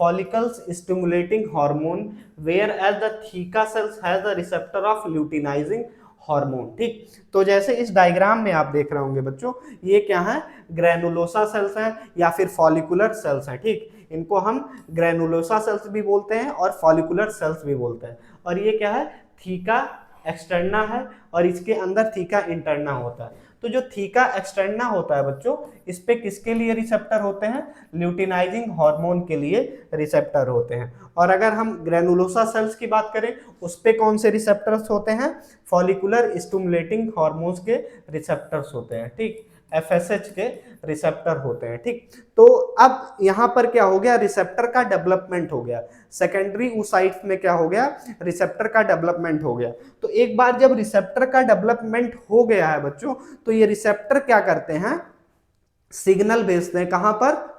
follicles stimulating hormone, whereas the theca cells has the receptor of luteinizing hormone. ठीक, तो जैसे इस डायग्राम में आप देख रहे होंगे बच्चों, ये क्या है, ग्रैनुलोसा सेल्स हैं या फिर फॉलिकुलर सेल्स हैं। ठीक, इनको हम ग्रैनुलोसा सेल्स भी बोलते हैं और फॉलिकुलर सेल्स भी बोलते हैं। और ये क्या है, थीका एक्सटर्ना है और इसके अंदर थीका इंटरना होता है। तो जो थीका एक्सटर्ना होता है बच्चों, इस पे किसके लिए रिसेप्टर होते हैं, ल्यूटिनाइजिंग हार्मोन के लिए रिसेप्टर होते हैं। और अगर हम ग्रैनुलोसा सेल्स की बात करें, उस पे कौन से रिसेप्टर्स होते हैं, फॉलिकुलर स्टिमुलेटिंग हार्मोन्स के रिसेप्टर्स होते हैं। ठीक, FSH के रिसेप्टर होते हैं। ठीक, तो अब यहां पर क्या हो गया, रिसेप्टर का डेवलपमेंट हो गया, सेकेंडरी oocytes में क्या हो गया, रिसेप्टर का डेवलपमेंट हो गया। तो एक बार जब रिसेप्टर का डेवलपमेंट हो गया है बच्चों, तो ये रिसेप्टर क्या करते हैं, सिग्नल भेजते हैं, कहां पर,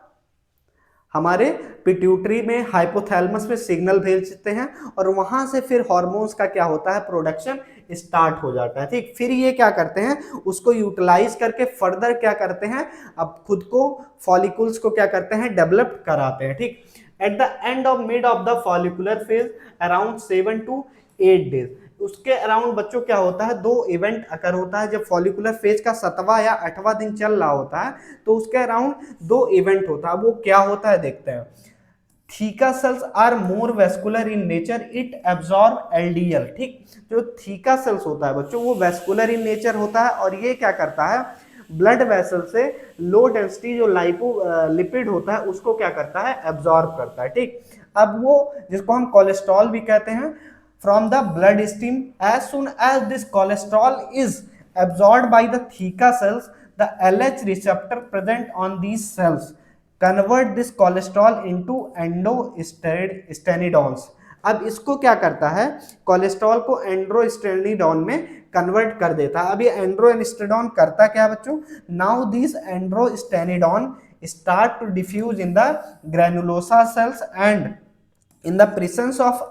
हमारे पिट्यूटरी में, हाइपोथैलेमस में सिग्नल भेजते हैं, और वहां से फिर हार्मोन्स का क्या होता है, प्रोडक्शन स्टार्ट हो जाता है। ठीक, फिर ये क्या करते हैं, उसको यूटिलाइज करके फर्दर क्या करते हैं, अब खुद को फॉलिकल्स को क्या करते हैं, डेवलप कराते हैं। ठीक, at the end of mid of the follicular phase around 7 to 8 days, उसके अराउंड बच्चों क्या होता है, दो इवेंट अकर होता है। जब फॉलिकुलर फेज का 7वां या 8वां दिन चल रहा होता है, तो उसके अराउंड दो इवेंट होता है। वो क्या होता है देखते हैं। Theca cells are more vascular in nature, it absorb LDL। ठीक, जो थीका सेल्स होता है बच्चों, वो वेस्कुलर इन नेचर होता है, और ये क्या करता है, ब्लड वेसल से लो डेंसिटी जो लिपिड होता है उसको क्या करता है, एब्जॉर्ब करता है। ठीक, अब वो जिसको हम कोलेस्ट्रॉल भी कहते हैं, from the blood stream, as soon as this cholesterol is absorbed by the theca cells, the LH receptor present on these cells convert this cholesterol into एंडोस्टेनिडोन्स। अब इसको क्या करता है, कोलेस्ट्रॉल को एंड्रोस्टेनिडोन में कन्वर्ट कर देता है। अब ये एंड्रोस्टेनिडोन करता क्या बच्चों, now this androstenedione start to diffuse in the granulosa cells, and in the presence of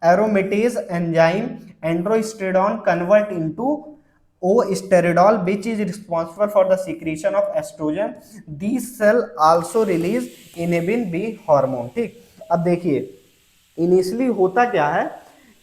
aromatase enzyme, androstenedione convert into O-steroidol, which is responsible for the secretion of estrogen. These cell also release inhibin B hormone। ठीक, अब देखिए initially होता क्या है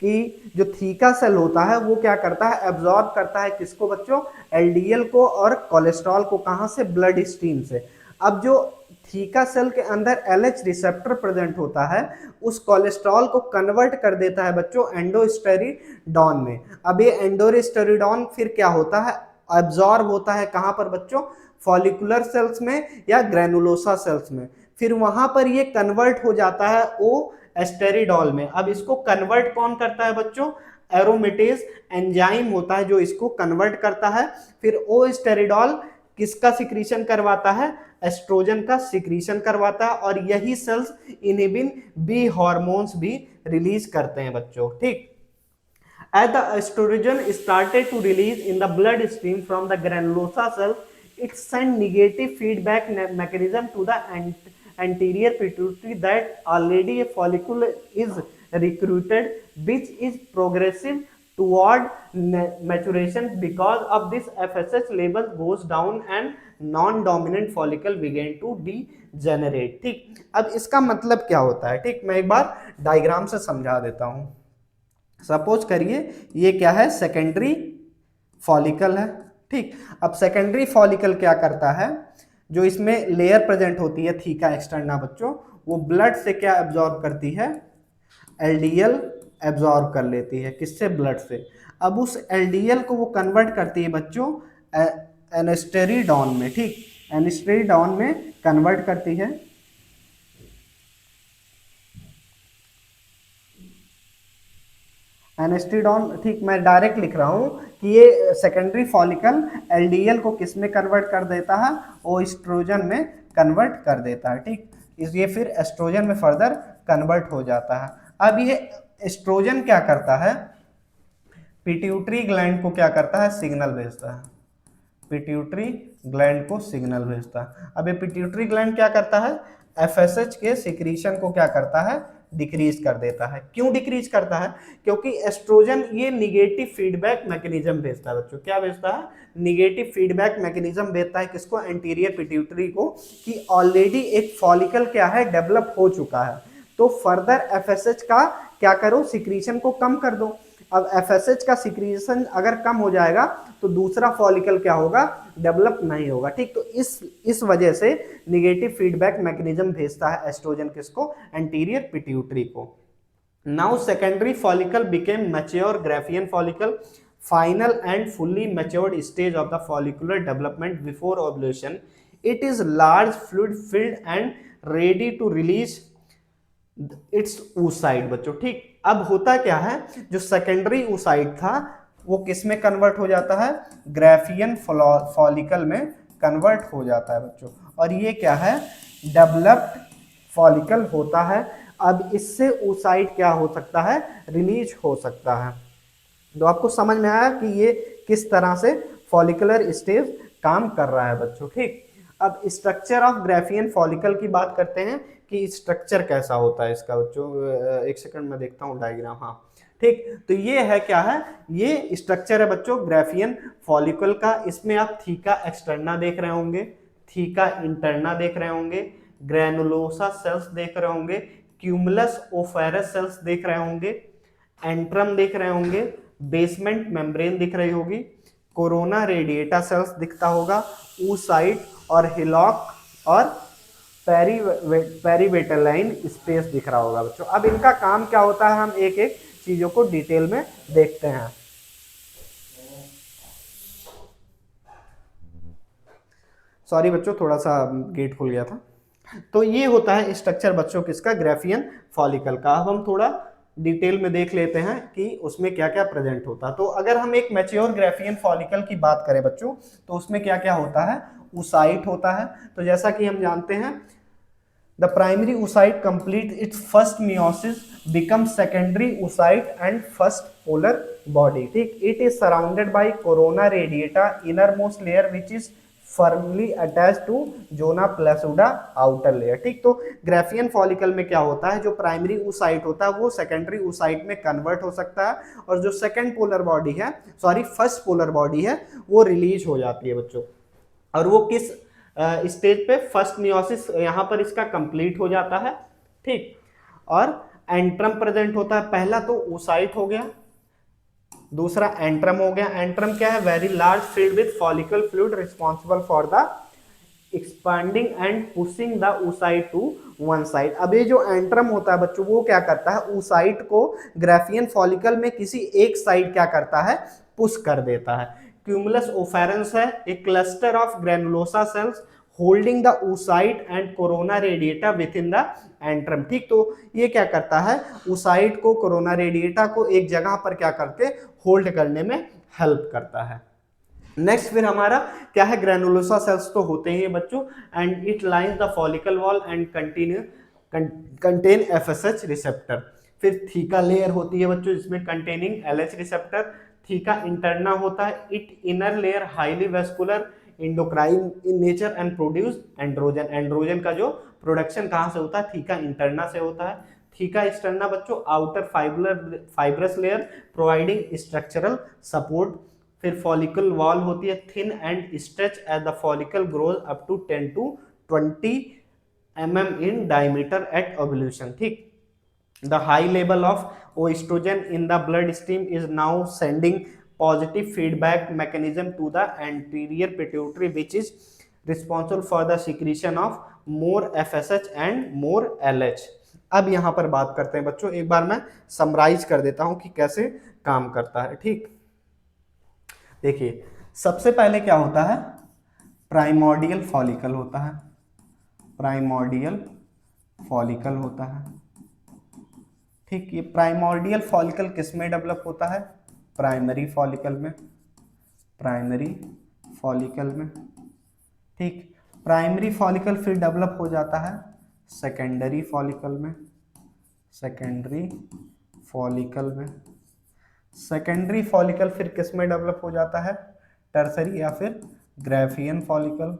कि जो theca cell होता है वो क्या करता है, एब्जॉर्ब करता है किसको बच्चों, LDL को और कोलेस्ट्रॉल को, कहां से, ब्लड स्ट्रीम से। अब जो थीका सेल के अंदर LH रिसेप्टर प्रेजेंट होता है, उस कोलेस्ट्रॉल को कन्वर्ट कर देता है बच्चों एंडोस्टेरिडोन में। अब ये एंडोस्टेरिडोन फिर क्या होता है, एब्जॉर्ब होता है कहां पर बच्चों, फॉलिकुलर सेल्स में या ग्रैनुलोसा सेल्स में। फिर वहां पर ये कन्वर्ट हो जाता है ओ एस्टेरिडोल में। अब इसको कन्वर्ट कौन करता है बच्चों, एरोमेटेज एंजाइम होता है जो इसको कन्वर्ट करता है। फिर ओ एस्टेरिडोल किसका सिक्रीशन करवाता है, एस्ट्रोजन का सिक्रीशन करवाता है, और यही सेल्स इनहिबिन बी हार्मोन्स भी रिलीज करते हैं बच्चों। ठीक, as the estrogen started to release in the blood stream from the granulosa cell, it sent negative feedback mechanism to the anterior pituitary that already a follicle is recruited, which is progressive toward maturation. Because of this, FSH level goes down and non-dominant follicle begin to degenerate। ठीक, अब इसका मतलब क्या होता है, ठीक, मैं एक बार डायग्राम से समझा देता हूं। सपोज करिए ये क्या है, सेकेंडरी फॉलिकल है। ठीक, अब सेकेंडरी फॉलिकल क्या करता है, जो इसमें लेयर प्रेजेंट होती है थीका एक्सटर्ना बच्चों, वो ब्लड से क्या एब्जॉर्ब करती है, LDL एब्जॉर्ब कर लेती है, किससे, ब्लड से। अब उस LDL को वो कन्वर्ट करती है बच्चों एनेस्टेरिडोन में। ठीक, एनेस्टेरिडोन में कन्वर्ट करती है। एनेस्टेरिडोन, ठीक, मैं डायरेक्ट लिख रहा हूं कि ये सेकेंडरी फॉलिकल LDL को किस में कन्वर्ट कर देता है, वो एस्ट्रोजन में कन्वर्ट कर देता है। ठीक, इसलिए फिर एस्ट्रोजन में फर्दर कन्वर्ट हो जाता है। अब ये एस्ट्रोजन क्या करता है, पिट्यूटरी ग्लैंड को क्या करता है, सिग्नल भेजता है, पिट्यूटरी ग्लैंड को सिग्नल भेजता है। अब ये पिट्यूटरी ग्लैंड क्या करता है, FSH के सिक्रीशन को क्या करता है, डिक्रीज कर देता है। क्यों डिक्रीज करता है? क्योंकि एस्ट्रोजन ये निगेटिव फीडबैक मैकेनिज्म भेजता है बच्चों। क्या भेजता है? निगेटिव फीडबैक मैकेनिज्म भेजता है किसको? एंटीरियर पिट्यूटरी को, कि ऑलरेडी एक फॉलिकल क्या है, डेवलप हो चुका है, तो फर्दर एफएसएच का क्या करो, सिक्रीशन को कम कर दो। अब एफएसएच का सिक्रीशन अगर कम हो जाएगा तो दूसरा फॉलिकल क्या होगा, डेवलप नहीं होगा। ठीक, तो इस वजह से निगेटिव फीडबैक मैकेनिज्म भेजता है एस्ट्रोजन किसको, एंटीरियर पिट्यूटरी को। Now secondary follicle became mature graafian follicle, final and fully matured stage of the follicular development before ovulation. It is large, fluid filled and ready to release its oocyte बच्चों। ठीक, अब होता क्या है, जो secondary oocyte था वो किस में कन्वर्ट हो जाता है, ग्राफियन फॉलिकल में कन्वर्ट हो जाता है बच्चों, और ये क्या है, डेवलप्ड फॉलिकल होता है। अब इससे oocyte क्या हो सकता है, रिलीज हो सकता है। तो आपको समझ में आया कि ये किस तरह से फॉलिकुलर स्टेज काम कर रहा है बच्चों। ठीक, अब स्ट्रक्चर ऑफ ग्राफियन फॉलिकल की बात करते हैं कि स्ट्रक्चर कैसा होता है इसका बच्चों। एक सेकंड में देखता हूँ डायग्राम। हाँ ठीक, तो ये है क्या है, ये स्ट्रक्चर है बच्चों ग्राफियन फॉलिकल का। इसमें आप थीका एक्सटर्ना देख रहे होंगे, थीका इंटरना देख रहे होंगे, ग्रैनुलोसा सेल्स देख रहे होंगे, क्यूमुलस ओफेरस सेल्स देख रहे होंगे, एंट्रम देख रहे होंगे, बेसमेंट मेम्ब्रेन दिख रही होगी, कोरोना रेडिएटा सेल्स दिखता होगा, oocyte और हिलॉक और पेरीवेटेलाइन स्पेस दिख रहा होगा बच्चों। अब इनका काम क्या होता है, हम एक एक चीजों को डिटेल में देखते हैं। सॉरी बच्चों, थोड़ा सा गेट खुल गया था। तो ये होता है स्ट्रक्चर बच्चों किसका, ग्राफियन फॉलिकल का। अब हम थोड़ा डिटेल में देख लेते हैं कि उसमें क्या क्या प्रेजेंट होता है। तो अगर हम एक मैच्योर ग्राफियन फॉलिकल की बात करें बच्चों, तो उसमें क्या क्या होता है, oocyte होता है। तो जैसा कि हम जानते हैं, the primary oocyte complete its first meiosis, become secondary oocyte and first polar body. ठीक, it is surrounded by corona radiata innermost layer which is firmly attach to zona pellucida outer layer. ठीक, तो Graafian follicle में क्या होता है, जो primary oocyte होता है वो सेकेंडरी oocyte में कन्वर्ट हो सकता है, और जो सेकेंड पोलर बॉडी है, सॉरी फर्स्ट पोलर बॉडी है, वो रिलीज हो जाती है बच्चों। और वो किस स्टेज पे, फर्स्ट मियोसिस यहाँ पर इसका कंप्लीट हो जाता है। ठीक, और एंट्रम प्रेजेंट होता है। पहला तो oocyte हो गया, दूसरा एंट्रम हो गया। एंट्रम क्या है, very large field with follicle fluid responsible for the expanding and pushing the oocyte to one side. अब ये जो एंट्रम होता है बच्चों, वो क्या करता है, oocyte को ग्राफियन फॉलिकल में किसी एक साइड क्या करता है, पुश कर देता है। क्यूमुलस ओफेरेंस है, एक cluster of granulosa cells holding the oocyte and corona radiata within the antrum. ठीक, तो ये क्या करता है, oocyte को, कोरोना रेडिएटा को एक जगह पर क्या करके होल्ड करने में हेल्प करता है। नेक्स्ट फिर हमारा क्या है, ग्रैनुलोसा सेल्स तो होते ही बच्चों, and it lines the follicle wall and contain FSH receptor. फिर थीका लेयर होती है बच्चों, जिसमें containing LH receptor. Theca interna होता है, it inner layer highly vascular, endocrine in nature and produce androgen. Androgen का जो प्रोडक्शन कहाँ से होता है, थीका इंटरना से होता है। थीका एक्सटर्ना बच्चों outer fibrous layer providing structural support. फिर फॉलिकल वॉल होती है thin and stretch as the follicle grows up to 10 to 20 mm in diameter at ovulation. ठीक, the high level of oestrogen in the blood stream is now sending positive feedback mechanism to the anterior pituitary which is responsible for the secretion of more FSH and more LH। अब यहां पर बात करते हैं बच्चों, एक बार मैं summarise कर देता हूं कि कैसे काम करता है। ठीक, देखिए सबसे पहले क्या होता है, प्राइमोर्डियल फॉलिकल होता है, प्राइमोर्डियल फॉलिकल होता है। ठीक, ये प्राइमोर्डियल फॉलिकल किस में डेवलप होता है, प्राइमरी फॉलिकल में, प्राइमरी फॉलिकल में। ठीक, प्राइमरी फॉलिकल फिर डेवलप हो जाता है सेकेंडरी फॉलिकल में, सेकेंडरी फॉलिकल में। सेकेंडरी फॉलिकल फिर किस में डेवलप हो जाता है, टर्सरी या फिर ग्राफियन फॉलिकल,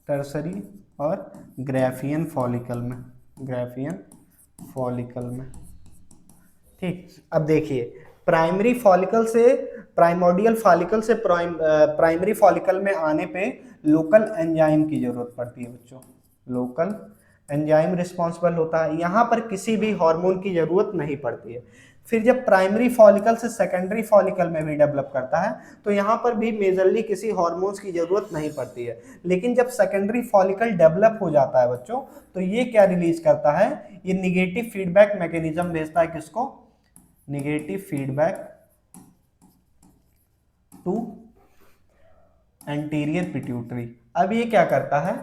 टर्सरी और ग्राफियन फॉलिकल में। ग्राफियन फॉलिकल में। ठीक, अब देखिए प्राइमरी फॉलिकल से प्राइमोडियल फॉलिकल से प्राइमरी फॉलिकल में आने पे लोकल एंजाइम की जरूरत पड़ती है बच्चों। लोकल एंजाइम रिस्पॉन्सिबल होता है, यहाँ पर किसी भी हार्मोन की जरूरत नहीं पड़ती है। फिर जब प्राइमरी फॉलिकल से सेकेंडरी फॉलिकल में भी डेवलप करता है तो यहाँ पर भी मेजरली किसी हार्मोन्स की जरूरत नहीं पड़ती है। लेकिन जब सेकेंडरी फॉलिकल डेवलप हो जाता है बच्चों, तो ये क्या रिलीज करता है, ये निगेटिव फीडबैक मैकेनिज्म भेजता है, किसको, negative feedback to anterior pituitary. अब ये क्या करता है,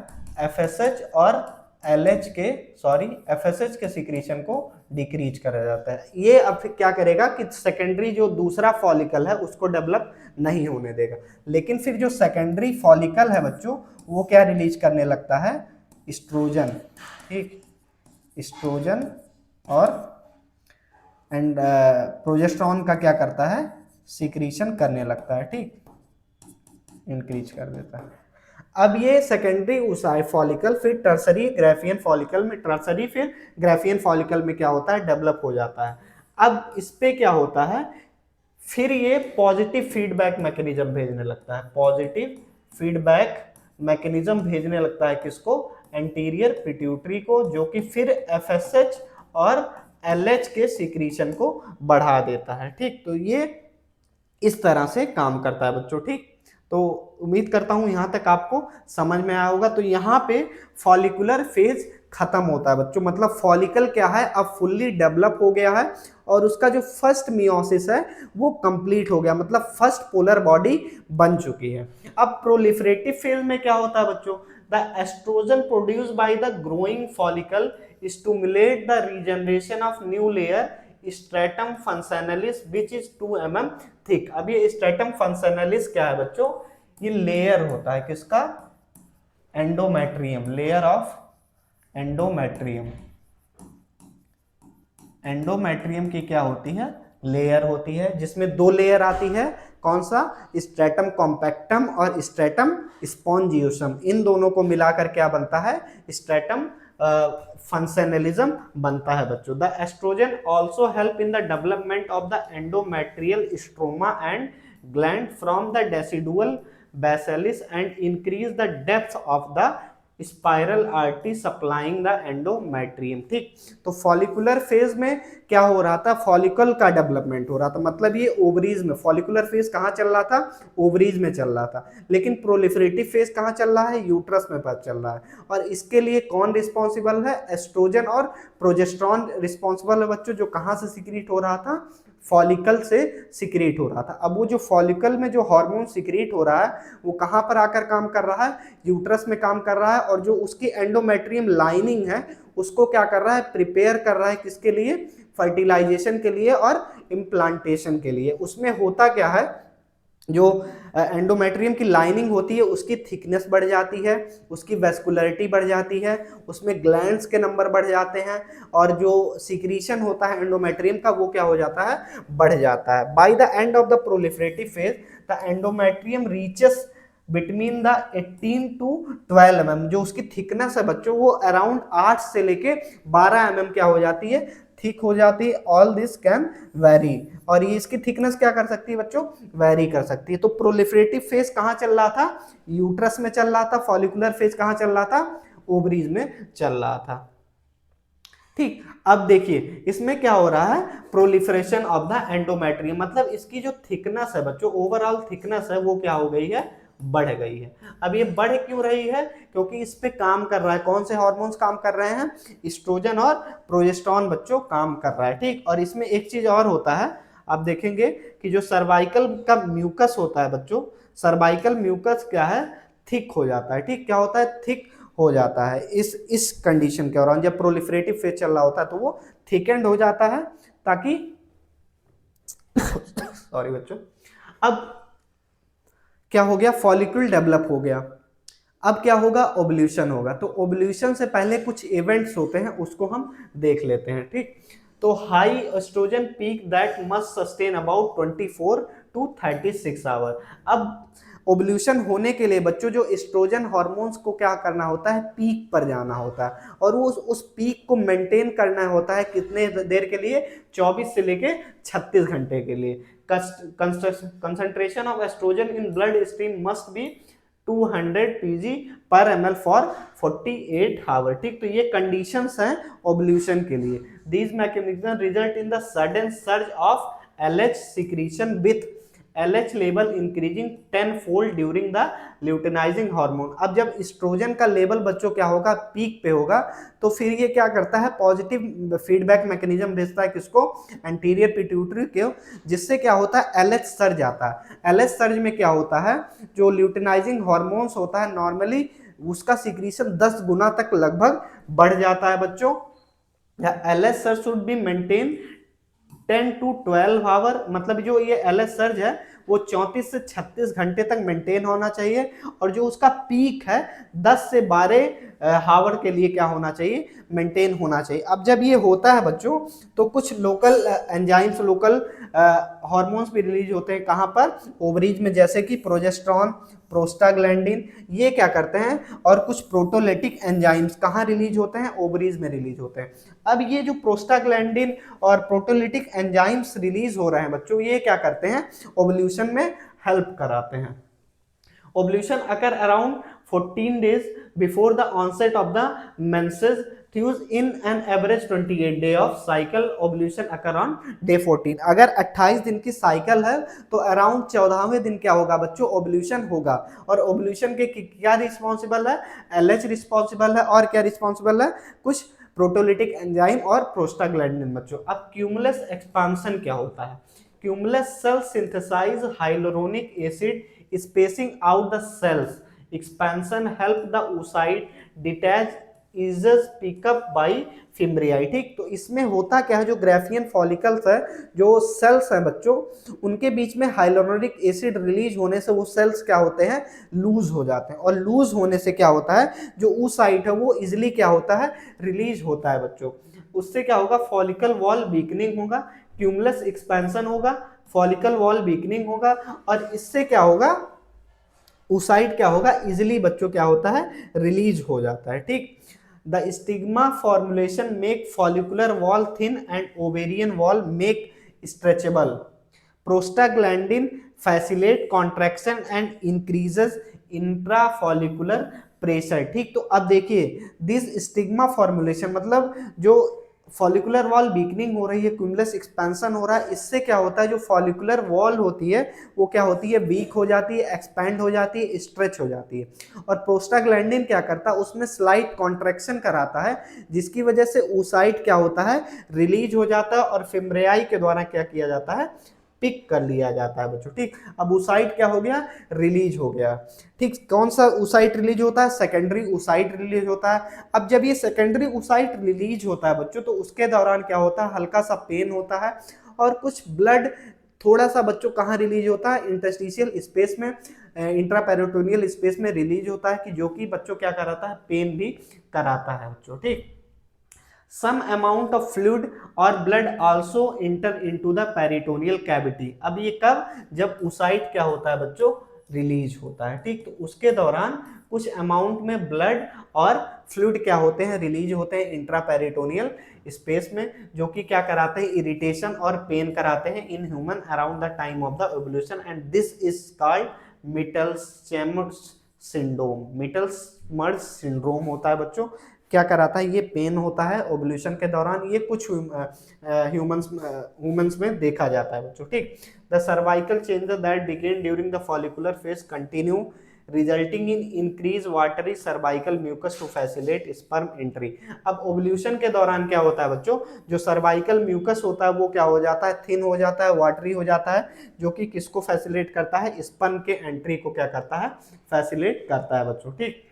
एफएसएच और एफएसएच के सिक्रीशन को डिक्रीज करा जाता है। ये अब फिर क्या करेगा कि सेकेंडरी जो दूसरा फॉलिकल है उसको डेवलप नहीं होने देगा। लेकिन फिर जो सेकेंडरी फॉलिकल है बच्चों, वो क्या रिलीज करने लगता है, एस्ट्रोजन। ठीक, एस्ट्रोजन और प्रोजेस्टेरॉन का क्या करता है, सिक्रीशन करने लगता है। ठीक, इंक्रीज कर देता है। अब ये सेकेंडरी उसाई फॉलिकल फिर टर्सरी ग्राफियन फॉलिकल में, टर्सरी फिर ग्राफियन फॉलिकल में क्या होता है, डेवलप हो जाता है। अब इस पे क्या होता है, फिर ये पॉजिटिव फीडबैक मैकेनिज्म भेजने लगता है, पॉजिटिव फीडबैक मैकेनिज्म भेजने लगता है, किसको, एंटीरियर पिट्यूटरी को, जो कि फिर एफएसएच और एलएच के सिक्रीशन को बढ़ा देता है। ठीक, तो ये इस तरह से काम करता है बच्चों। ठीक, तो उम्मीद करता हूं यहां तक आपको समझ में आया होगा। तो यहाँ पे फॉलिकुलर फेज खत्म होता है बच्चों, मतलब फॉलिकल क्या है, अब फुल्ली डेवलप हो गया है और उसका जो फर्स्ट मियोसिस है वो कंप्लीट हो गया, मतलब फर्स्ट पोलर बॉडी बन चुकी है। अब प्रोलिफरेटिव फेज में क्या होता है बच्चों, the oestrogen produced by the growing follicle stimulate the regeneration of new layer stratum functionalis which is 2 mm thick. अब ये स्ट्रेटम फंक्शनलिस क्या है बच्चों, ये लेयर होता है किसका, endometrium, layer of endometrium. Endometrium की क्या होती है, लेयर होती है, जिसमें दो लेयर आती है, कौन सा, स्ट्रेटम कॉम्पैक्टम और स्ट्रेटम स्पॉन्जियोसम। इन दोनों को मिलाकर क्या बनता है, स्ट्रेटम फंक्शनलिज्म बनता है बच्चों। The oestrogen also help in the development of the endometrial stroma and gland from the decidual basalis and increase the depth of the spiral artery supplying the endometrium. ठीक, तो फॉलिकुलर फेज में क्या हो रहा था, फॉलिकल का development हो रहा था, मतलब ये ओवरीज में, फॉलिकुलर फेज कहाँ चल रहा था, ओवरीज में चल रहा था। लेकिन प्रोलिफरेटिव फेज कहाँ चल रहा है, यूट्रस में चल रहा है। और इसके लिए कौन रिस्पॉन्सिबल है, एस्ट्रोजन और प्रोजेस्टेरॉन रिस्पॉन्सिबल है बच्चों, जो कहाँ से सिक्रीट हो रहा था, फॉलिकल से सिक्रीट हो रहा था। अब वो जो फॉलिकल में जो हार्मोन सिक्रीट हो रहा है वो कहाँ पर आकर काम कर रहा है, यूट्रस में काम कर रहा है, और जो उसकी एंडोमेट्रियम लाइनिंग है उसको क्या कर रहा है, प्रिपेयर कर रहा है, किसके लिए, फर्टिलाइजेशन के लिए और इम्प्लांटेशन के लिए। उसमें होता क्या है, जो एंडोमेट्रियम की लाइनिंग होती है उसकी थिकनेस बढ़ जाती है, उसकी वेस्कुलरिटी बढ़ जाती है, उसमें ग्लैंड्स के नंबर बढ़ जाते हैं, और जो सिक्रीशन होता है एंडोमेट्रियम का वो क्या हो जाता है, बढ़ जाता है। By the end of the proliferative phase the endometrium reaches between the 18 to 12 mm, जो उसकी थिकनेस है बच्चों वो अराउंड 8 से लेके 12 mm क्या हो जाती है, थिक हो जाती है। ऑल दिस कैन वेरी, और ये इसकी थिकनेस क्या कर सकती है बच्चों, वेरी कर सकती है। तो प्रोलिफरेटिव फेज कहाँ चल रहा था, यूट्रस में चल रहा था। फॉलिकुलर फेज कहाँ चल रहा था, ओवरीज में चल रहा था। ठीक, अब देखिए इसमें क्या हो रहा है, प्रोलिफरेशन ऑफ द एंडोमेट्रियम, मतलब इसकी जो थिकनेस है बच्चों, ओवरऑल थिकनेस है वो क्या हो गई है, बढ़ गई है। अब ये बढ़ क्यों रही है, क्योंकि इस पे काम कर रहा है, कौन से हार्मोन्स काम कर रहे हैं, एस्ट्रोजन और प्रोजेस्टेरॉन बच्चों काम कर रहा है। ठीक, और इसमें एक चीज और होता है, आप देखेंगे कि जो सर्वाइकल का म्यूकस होता है बच्चों, सर्वाइकल म्यूकस क्या है, थिक हो जाता है। ठीक, क्या होता है, थिक हो जाता है इस कंडीशन के दौरान, जब प्रोलिफरेटिव फेज चल रहा होता है तो वो थिकेंड हो जाता है, ताकि सॉरी बच्चों। अब क्या हो गया, फॉलिकल डेवलप हो गया। अब क्या होगा, ओवल्यूशन होगा। तो ओवल्यूशन से पहले कुछ इवेंट्स होते हैं उसको हम देख लेते हैं। ठीक, तो high estrogen peak that must sustain about 24 to 36 hour. अब ओवल्यूशन होने के लिए बच्चों जो एस्ट्रोजन हार्मोन्स को क्या करना होता है, पीक पर जाना होता है, और वो उस पीक को मेंटेन करना होता है कितने देर के लिए, 24 से लेके 36 घंटे के लिए। Concentration of oestrogen in blood stream must be 200 pg पर ml फॉर 48 आवर। ठीक, तो ये कंडीशंस हैं ओवल्यूशन के लिए। These mechanism result in the sudden surge of LH secretion with LH level increasing 10 fold during the luteinizing hormone. अब जब oestrogen का लेवल बच्चों क्या होगा, पीक पे होगा, तो फिर ये क्या करता है, पॉजिटिव फीडबैक मैकेनिज्म भेजता है किसको, एंटीरियर पिट्यूटरी को, जिससे क्या होता है LH सर्ज आता है। LH सर्ज में क्या होता है, जो ल्यूटिनाइजिंग हार्मोन्स होता है नॉर्मली उसका सिक्रीशन 10 गुना तक लगभग बढ़ जाता है बच्चों। LH surge should be maintain 10 to 12 hour, मतलब जो ये LH सर्ज है वो 34 से 36 घंटे तक मेंटेन होना चाहिए, और जो उसका पीक है 10 से 12 आवर के लिए क्या होना चाहिए, मेंटेन होना चाहिए। अब जब ये होता है बच्चों तो कुछ लोकल एंजाइम्स, लोकल हार्मोन्स भी रिलीज होते हैं, कहाँ पर, ओवरीज में, जैसे कि प्रोजेस्टेरॉन, प्रोस्टाग्लैंडिन, ये क्या करते हैं, और कुछ प्रोटोलिटिक एंजाइम्स कहाँ रिलीज होते हैं, ओवरीज में रिलीज होते हैं। अब ये जो प्रोस्टाग्लैंडिन और प्रोटोलिटिक एंजाइम्स रिलीज हो रहे हैं बच्चों, ये क्या करते हैं, ओवल्यूशन में हेल्प कराते हैं। Ovulation occur around 14 days before the onset of the menses. In an average 28 day of cycle, ovulation occur on day 14। अगर 28 दिन की साइकिल है तो अराउंड 14वें दिन क्या होगा बच्चों, ओवल्यूशन होगा। और ओवल्यूशन के क्या रिस्पॉन्सिबल है, LH रिस्पॉन्सिबल है, और क्या रिस्पॉन्सिबल है, कुछ प्रोटोलिटिक एंजाइम और प्रोस्टाग्लैंडिन बच्चों। अब क्यूमुलस एक्सपांशन क्या होता है, cumulus cell synthesize hyaluronic acid spacing out the cells, expansion help the oocyte detach eases pick up by फिम्ब्रियाई। ठीक, तो इसमें होता क्या है, जो ग्राफियन फॉलिकल्स है, जो सेल्स हैं बच्चों, उनके बीच में हाइलोरोनिक एसिड रिलीज होने से वो सेल्स क्या होते हैं, लूज हो जाते हैं, और लूज होने से क्या होता है, जो oocyte है वो इजिली क्या होता है, रिलीज होता है बच्चों। उससे क्या होगा, फॉलिकल वॉल वीकनिंग होगा, क्यूमुलस एक्सपेंशन होगा, फॉलिकल वॉल वीकनिंग होगा, और इससे क्या होगा, oocyte क्या होगा, इजिली बच्चों क्या होता है, रिलीज हो जाता है। ठीक, the stigma formulation make follicular wall thin and ovarian wall make stretchable. Prostaglandin facilitate contraction and increases intrafollicular pressure. ठीक, तो अब देखिए दिस स्टिग्मा फॉर्मुलेशन मतलब जो फॉलिकुलर वॉल वीकनिंग हो रही है, क्यूमुलस एक्सपेंशन हो रहा है, इससे क्या होता है, जो फॉलिकुलर वॉल होती है वो क्या होती है, वीक हो जाती है, एक्सपैंड हो जाती है, स्ट्रेच हो जाती है। और प्रोस्टाग्लैंडिन क्या करता है, उसमें स्लाइट कॉन्ट्रैक्शन कराता है, जिसकी वजह से oocyte क्या होता है, रिलीज हो जाता है, और फिम्ब्रियाई के द्वारा क्या किया जाता है, पिक कर लिया जाता है बच्चों। ठीक, अब oocyte क्या हो गया, रिलीज हो गया। ठीक, कौन सा oocyte रिलीज होता है, सेकेंडरी oocyte रिलीज होता है। अब जब ये सेकेंडरी oocyte रिलीज होता है बच्चों, तो उसके दौरान क्या होता है, हल्का सा पेन होता है, और कुछ ब्लड थोड़ा सा बच्चों कहाँ रिलीज होता है, इंटरस्टिशियल स्पेस में, इंट्रापेरिटोनियल स्पेस में रिलीज होता है, कि जो कि बच्चों क्या कराता है, पेन भी कराता है बच्चों। ठीक, some amount of fluid or blood also enter into the peritoneal cavity। अब ये कब, जब oocyte क्या होता है बच्चों, रिलीज होता है। ठीक, तो उसके दौरान कुछ अमाउंट में ब्लड और फ्लूइड क्या होते हैं, रिलीज होते हैं इंट्रापेरिटोनियल स्पेस में, जो कि क्या कराते हैं, इरिटेशन और पेन कराते हैं in human around the time of the ovulation, and this is called mittelschmerz syndrome. Mittelschmerz syndrome होता है बच्चों, क्या कराता है, ये पेन होता है ओवुलेशन के दौरान, ये कुछ ह्यूमंस में देखा जाता है बच्चों। ठीक, the cervical changes that begin during the follicular phase continue resulting in increase watery cervical mucus to facilitate sperm entry. अब ओवुलेशन के दौरान क्या होता है बच्चों, जो सर्वाइकल म्यूकस होता है वो क्या हो जाता है, थिन हो जाता है, वाटरी हो जाता है, जो कि किसको फैसिलिटेट करता है, स्पर्म के एंट्री को क्या करता है, फैसिलिटेट करता है बच्चों। ठीक,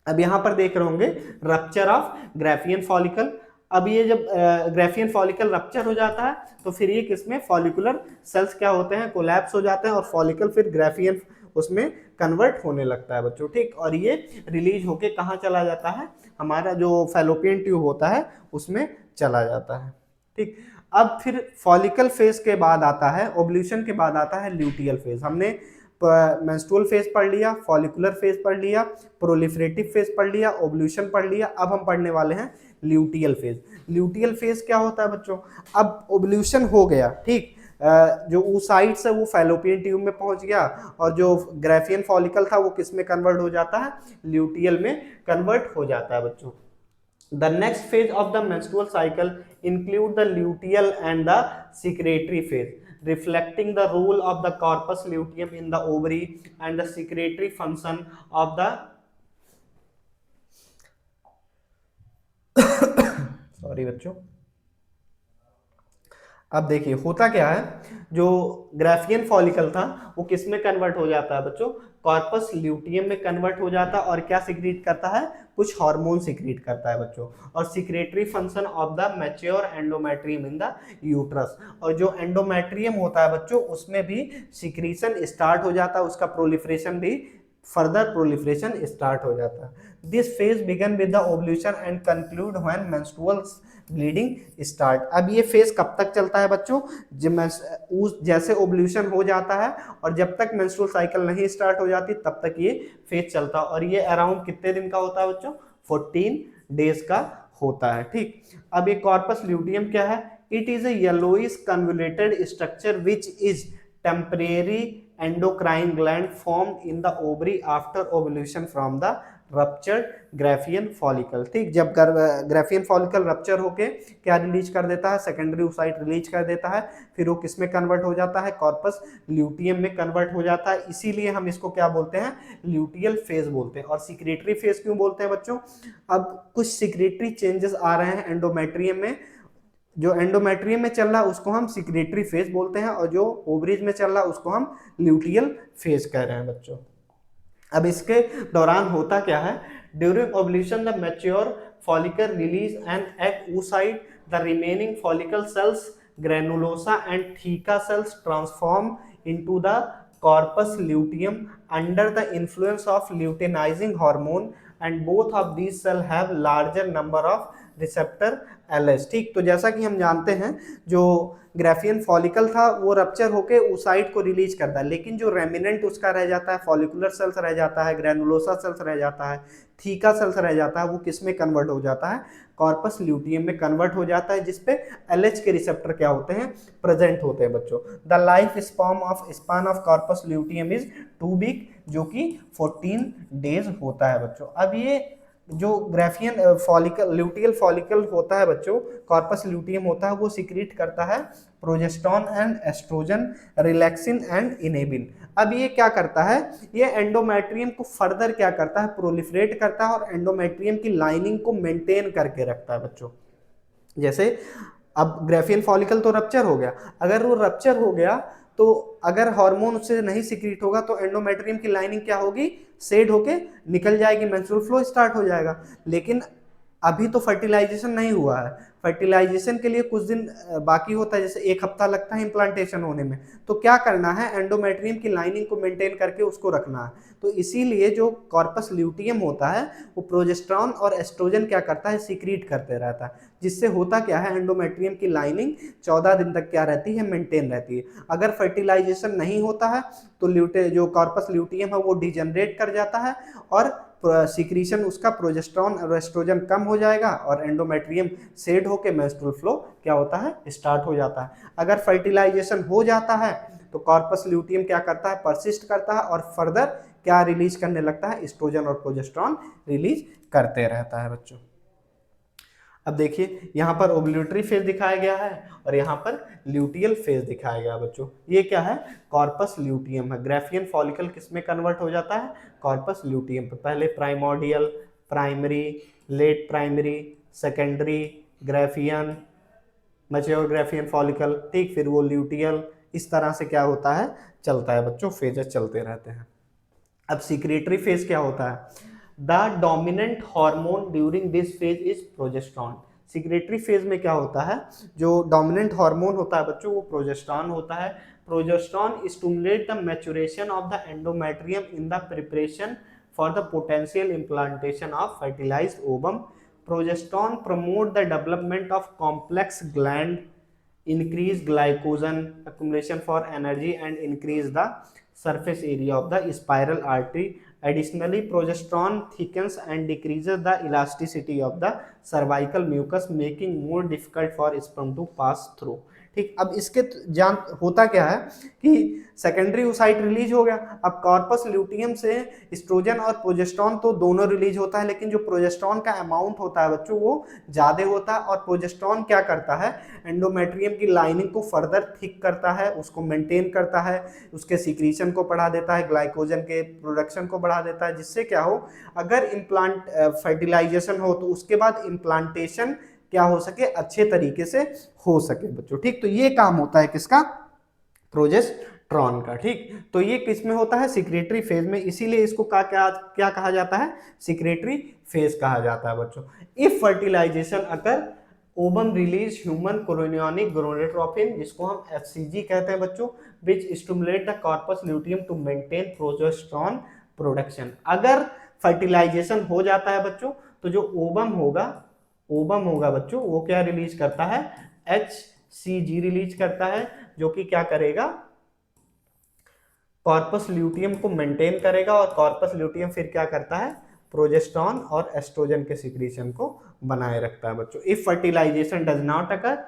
अब यहां पर देख रहे होंगे रप्चर ऑफ ग्राफियन फॉलिकल। अब ये जब ग्राफियन फॉलिकल रप्चर हो जाता है तो फिर ये किसमें, फॉलिकुलर सेल्स क्या होते हैं, कोलैप्स हो जाते हैं, और फॉलिकल फिर ग्राफियन उसमें कन्वर्ट होने लगता है बच्चों। ठीक, और ये रिलीज होके कहाँ चला जाता है, हमारा जो फैलोपियन ट्यूब होता है उसमें चला जाता है। ठीक, अब फिर फॉलिकल फेज के बाद आता है, ओव्यूलेशन के बाद आता है ल्यूटियल फेज। हमने मेंस्ट्रुअल फेज पढ़ लिया, फॉलिकुलर फेज पढ़ लिया, प्रोलिफरेटिव फेज पढ़ लिया, ओव्यूलेशन पढ़ लिया, अब हम पढ़ने वाले हैं ल्यूटियल फेज। ल्यूटियल फेज क्या होता है बच्चों? अब ओव्यूलेशन हो गया, ठीक, जो oocytes है वो फैलोपियन ट्यूब में पहुंच गया, और जो ग्राफियन फॉलिकल था वो किस में कन्वर्ट हो जाता है? ल्यूटियल में कन्वर्ट हो जाता है बच्चों। The next phase of the menstrual cycle include the luteal and the secretory phase, reflecting the role of the corpus luteum in the ovary and the secretory function of the sorry बच्चों। अब देखिए होता क्या है, जो Graafian follicle था वो किस में कन्वर्ट हो जाता है बच्चों? कॉर्पस ल्यूटियम में कन्वर्ट हो जाता है, और क्या सिक्रीट करता है? कुछ हार्मोन सिक्रीट करता है बच्चों। और secretory function of the mature endometrium in the uterus, और जो एंडोमेट्रियम होता है बच्चों उसमें भी सिक्रीशन स्टार्ट हो जाता है, उसका प्रोलिफरेशन भी, फर्दर प्रोलिफरेशन स्टार्ट हो जाता है। This phase began with the ovulation and conclude when menstrual bleeding start. अब ये फेज कब तक चलता है बच्चों? जैसे ओव्यूलेशन हो जाता है और जब तक मेंस्ट्रुअल साइकिल नहीं स्टार्ट हो जाती तब तक ये फेज चलता है, और ये अराउंड कितने दिन का होता है बच्चों? 14 डेज का होता है, ठीक। अब ये कॉर्पस ल्यूटियम क्या है? It is a yellowish convoluted structure which is temporary endocrine gland formed in the ovary after ovulation from the ruptured Graafian follicle, ठीक। जब ग्राफियन फॉलिकल रप्चर होके क्या रिलीज कर देता है? सेकेंडरी oocyte रिलीज कर देता है, फिर वो किस में कन्वर्ट हो जाता है? कॉर्पस ल्यूटियम में कन्वर्ट हो जाता है। इसीलिए हम इसको क्या बोलते हैं? ल्यूटियल फेज बोलते हैं। और सिक्रेटरी फेज क्यों बोलते हैं बच्चों? अब कुछ सिक्रेटरी चेंजेस आ रहे हैं एंडोमेट्रियम में, जो एंडोमेट्रियम में चल रहा है उसको हम सिक्रेटरी फेज बोलते हैं, और जो ओवरीज में चल रहा है उसको हम ल्यूटियल फेज कह रहे हैं बच्चों। अब इसके दौरान होता क्या है? During ovulation the mature follicle release an egg oocyte, the remaining follicle sales granulosa and theca sales transform into the corpus luteum under the influence of luteinizing hormone, and both of these cells have larger number of receptor LH, ठीक। तो जैसा कि हम जानते हैं जो Graafian follicle था वो रप्चर होके oocyte को रिलीज करता है, लेकिन जो रेमिनेंट उसका रह जाता है, फॉलिकुलर सेल्स रह जाता है, ग्रेनुलोसा सेल्स रह जाता है, थीका सेल्स रह जाता है, वो किस में कन्वर्ट हो जाता है? कॉर्पस ल्यूटियम में कन्वर्ट हो जाता है, जिसपे एलएच के रिसेप्टर क्या होते हैं? प्रेजेंट होते हैं बच्चों। The life span of corpus luteum is 2 week, जो कि 14 डेज होता है बच्चों। अब ये जो ग्राफियन फॉलिकल ल्यूटियल फॉलिकल होता है बच्चों, कॉर्पस ल्यूटियम होता है, वो सिक्रीट करता है progesterone and oestrogen, relaxin and inhibin. अब ये क्या करता है? ये एंडोमेट्रियम को फर्दर क्या करता है? प्रोलिफरेट करता है और एंडोमेट्रियम की लाइनिंग को मेंटेन करके रखता है बच्चों। जैसे अब ग्राफियन फॉलिकल तो रप्चर हो गया, अगर वो रप्चर हो गया तो अगर हार्मोन उससे नहीं सिक्रीट होगा तो एंडोमेट्रियम की लाइनिंग क्या होगी? सेड होके निकल जाएगी, मेंस्ट्रुअल फ्लो स्टार्ट हो जाएगा। लेकिन अभी तो फर्टिलाइजेशन नहीं हुआ है, फर्टिलाइजेशन के लिए कुछ दिन बाकी होता है, जैसे 1 हफ्ता लगता है इम्प्लांटेशन होने में। तो क्या करना है? एंडोमेट्रियम की लाइनिंग को मेंटेन करके उसको रखना है। तो इसीलिए जो कॉर्पस ल्यूटियम होता है वो प्रोजेस्टेरॉन और एस्ट्रोजन क्या करता है? सिक्रीट करते रहता है, जिससे होता क्या है? एंडोमेट्रियम की लाइनिंग 14 दिन तक क्या रहती है? मेंटेन रहती है। अगर फर्टिलाइजेशन नहीं होता है तो जो कॉर्पस ल्यूटियम है वो डिजनरेट कर जाता है, और सिक्रीशन उसका प्रोजेस्टेरॉन और एस्ट्रोजन कम हो जाएगा, और एंडोमेट्रियम सेड होकर मेंस्ट्रुअल फ्लो क्या होता है? स्टार्ट हो जाता है। अगर फर्टिलाइजेशन हो जाता है तो कॉर्पस ल्यूटियम क्या करता है? परसिस्ट करता है और फर्दर क्या रिलीज करने लगता है? एस्ट्रोजन और प्रोजेस्टेरॉन रिलीज करते रहता है बच्चों। अब देखिए यहाँ पर ओव्यूलेटरी फेज दिखाया गया है और यहाँ पर ल्यूटियल फेज दिखाया गया बच्चों। ये क्या है? कॉर्पस ल्यूटियम है। ग्राफियन फॉलिकल किस में कन्वर्ट हो जाता है? कॉर्पस ल्यूटियम पे। पहले primordial, primary, late primary, secondary, graafian, mature graafian follicle, ठीक, फिर वो ल्यूटियल, इस तरह से क्या होता है? चलता है बच्चों, फेजेस चलते रहते हैं। अब सिक्रेटरी फेज क्या होता है? The dominant hormone during this phase is progesterone. Secretary phase में क्या होता है? जो डोमिनेंट हार्मोन होता है बच्चों वो प्रोजेस्टेरॉन होता है। Progesterone stimulate the maturation of the endometrium in the preparation for the potential implantation of fertilized ovum. Progesterone promote the development of complex gland increase glycogen accumulation for energy and increase the surface area of the spiral artery. Additionally, progesterone thickens and decreases the elasticity of the cervical mucus, making more difficult for sperm to pass through. ठीक, अब इसके जान होता क्या है कि secondary oocyte release हो गया। अब कॉर्पस ल्यूटियम से एस्ट्रोजन और प्रोजेस्टेरॉन तो दोनों रिलीज होता है, लेकिन जो प्रोजेस्टेरॉन का अमाउंट होता है बच्चों वो ज्यादा होता है। और प्रोजेस्टेरॉन क्या करता है, एंडोमेट्रियम की लाइनिंग को फर्दर थिक करता है, उसको मेंटेन करता है, उसके सीक्रेशन को बढ़ा देता है, ग्लाइकोजन के प्रोडक्शन को बढ़ा देता है, जिससे क्या हो, अगर इम्प्लांट फर्टिलाइजेशन हो तो उसके बाद इम्प्लांटेशन क्या हो सके, अच्छे तरीके से हो सके बच्चों। ठीक, तो ये काम होता है किसका, प्रोजेस्टेरॉन का। ठीक, तो ये किस में होता है, सिक्रेटरी फेज में, इसीलिए इसको क्या कहा जाता है, सिक्रेटरी फेज कहा जाता है बच्चों। If fertilization occur ovum release human chorionic gonadotropin, जिसको हम एचसीजी कहते हैं बच्चों, which stimulate the corpus luteum to maintain progesterone production. अगर फर्टिलाइजेशन हो जाता है बच्चों तो जो ओवम होगा बच्चों वो क्या रिलीज करता है, एचसीजी रिलीज करता है, जो कि क्या करेगा, कॉर्पस ल्यूटियम को मेंटेन करेगा। और कॉर्पस ल्यूटियम फिर क्या करता है, प्रोजेस्टेरॉन और एस्ट्रोजन के सिक्रीशन को बनाए रखता है बच्चों। If fertilization does not occur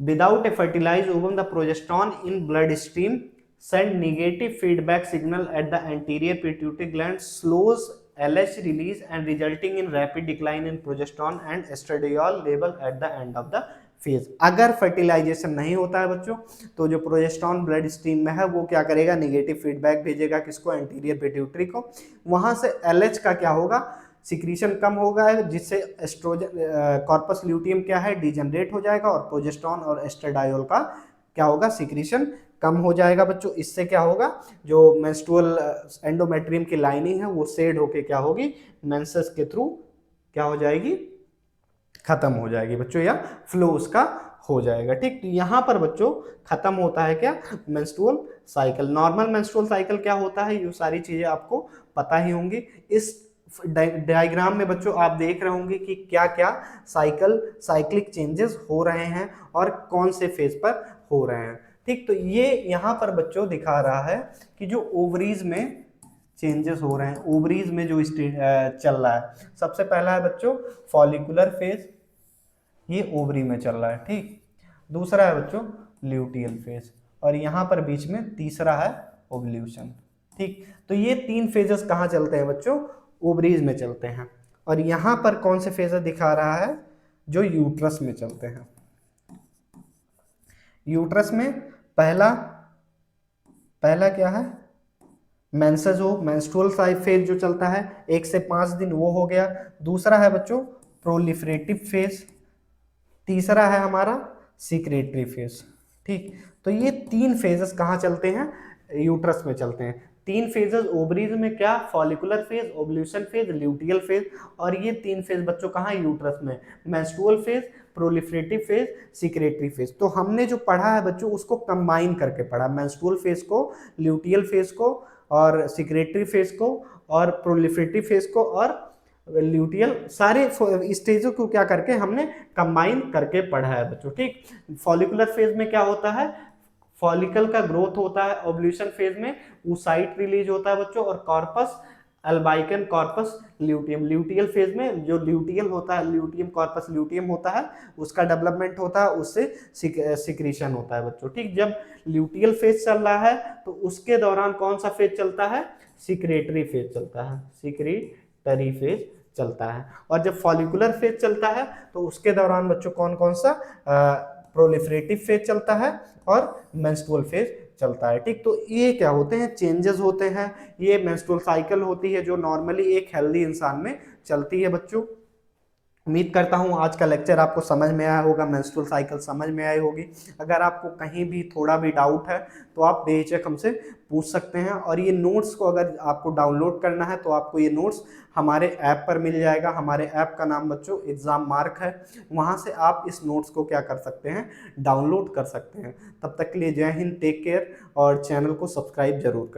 without a fertilized ovum, the progesterone in blood stream send negative feedback signal at the anterior pituitary gland, slows LH release and resulting in rapid decline in progesterone and estradiol level at the end of the phase। अगर fertilisation नहीं होता है बच्चों तो जो progesterone blood stream में है वो क्या करेगा, नेगेटिव फीडबैक भेजेगा किसको, एंटीरियर पिट्यूटरी को। वहां से LH का क्या होगा, सिक्रीशन कम होगा, जिससे एस्ट्रोजन कॉर्पस ल्यूटियम क्या है, डिजनरेट हो जाएगा, और प्रोजेस्टेरॉन और एस्ट्राडियोल का क्या होगा, सिक्रीशन कम हो जाएगा बच्चों। इससे क्या होगा, जो मेंस्ट्रुअल एंडोमेट्रियम की लाइनिंग है वो सेड होके क्या होगी, मेंसेस के थ्रू क्या हो जाएगी, खत्म हो जाएगी बच्चों, या फ्लो उसका हो जाएगा। ठीक, तो यहाँ पर बच्चों खत्म होता है क्या, menstrual cycle. Normal menstrual cycle क्या होता है, ये सारी चीजें आपको पता ही होंगी। इस डायग्राम में बच्चों आप देख रहे होंगे कि क्या क्या साइक्लिक चेंजेस हो रहे हैं और कौन से फेज पर हो रहे हैं। ठीक, तो ये यहाँ पर बच्चों दिखा रहा है कि जो ओवरीज में चेंजेस हो रहे हैं, ओवरीज में जो चल रहा है। सबसे पहला है बच्चों फॉलिकुलर फेज, ये ओवरी में चल रहा है। ठीक, दूसरा है बच्चों ल्यूटियल फेज, और यहाँ पर बीच में तीसरा है ओवल्यूशन। ठीक, तो ये तीन फेजेस कहाँ चलते हैं बच्चों, ओवरीज में चलते हैं। और यहाँ पर कौन से फेजेस दिखा रहा है, जो यूट्रस में चलते हैं। यूट्रस में पहला क्या है, मेंसेस हो, मेंस्ट्रुअल फेज जो चलता है 1 से 5 दिन, वो हो गया। दूसरा है बच्चों प्रोलिफरेटिव फेज, तीसरा है हमारा सिक्रेटरी फेज। ठीक, तो ये तीन फेजेस कहाँ चलते हैं, यूट्रस में चलते हैं। तीन फेजेस ओवरीज में, क्या, follicular phase, ovulation phase, luteal phase. और ये तीन फेज बच्चों कहाँ, यूट्रस में, menstrual phase, proliferative phase, secretary phase. तो हमने जो पढ़ा है बच्चों उसको कंबाइन करके पढ़ा, मेंस्ट्रुअल फेज को, ल्यूटियल फेज को, और सिक्रेटरी फेज को, और प्रोलिफरेटिव फेज को, और ल्यूटियल, सारे स्टेजों को क्या करके हमने कंबाइन करके पढ़ा है बच्चों। ठीक, फॉलिकुलर फेज में क्या होता है, फॉलिकल का ग्रोथ होता है। ओवल्यूशन फेज में oocyte रिलीज होता है बच्चों, और corpus albicans, corpus luteum. Luteal phase में जो ल्यूटियल होता है, ल्यूटियम कॉर्पस ल्यूटियम होता है, उसका डेवलपमेंट होता है, उससे सिक्रीशन होता है बच्चों। ठीक, जब ल्यूटियल फेज चल रहा है तो उसके दौरान कौन सा फेज चलता है, सिक्रेटरी फेज चलता है, सिक्रेटरी फेज चलता है। और जब फॉलिकुलर फेज चलता है तो उसके दौरान बच्चों कौन सा प्रोलिफरेटिव फेज चलता है और मेंस्ट्रुअल फेज चलता है। ठीक, तो ये क्या होते हैं, चेंजेस होते हैं। ये मेंस्ट्रुअल साइकिल होती है जो नॉर्मली एक हेल्दी इंसान में चलती है बच्चों। उम्मीद करता हूँ आज का लेक्चर आपको समझ में आया होगा, मेंस्ट्रुअल साइकिल समझ में आई होगी। अगर आपको कहीं भी थोड़ा भी डाउट है तो आप बेहिचक हमसे पूछ सकते हैं। और ये नोट्स को अगर आपको डाउनलोड करना है तो आपको ये नोट्स हमारे ऐप पर मिल जाएगा। हमारे ऐप का नाम बच्चों एग्जाम मार्क है, वहाँ से आप इस नोट्स को क्या कर सकते हैं, डाउनलोड कर सकते हैं। तब तक के लिए जय हिंद, टेक केयर, और चैनल को सब्सक्राइब जरूर करें।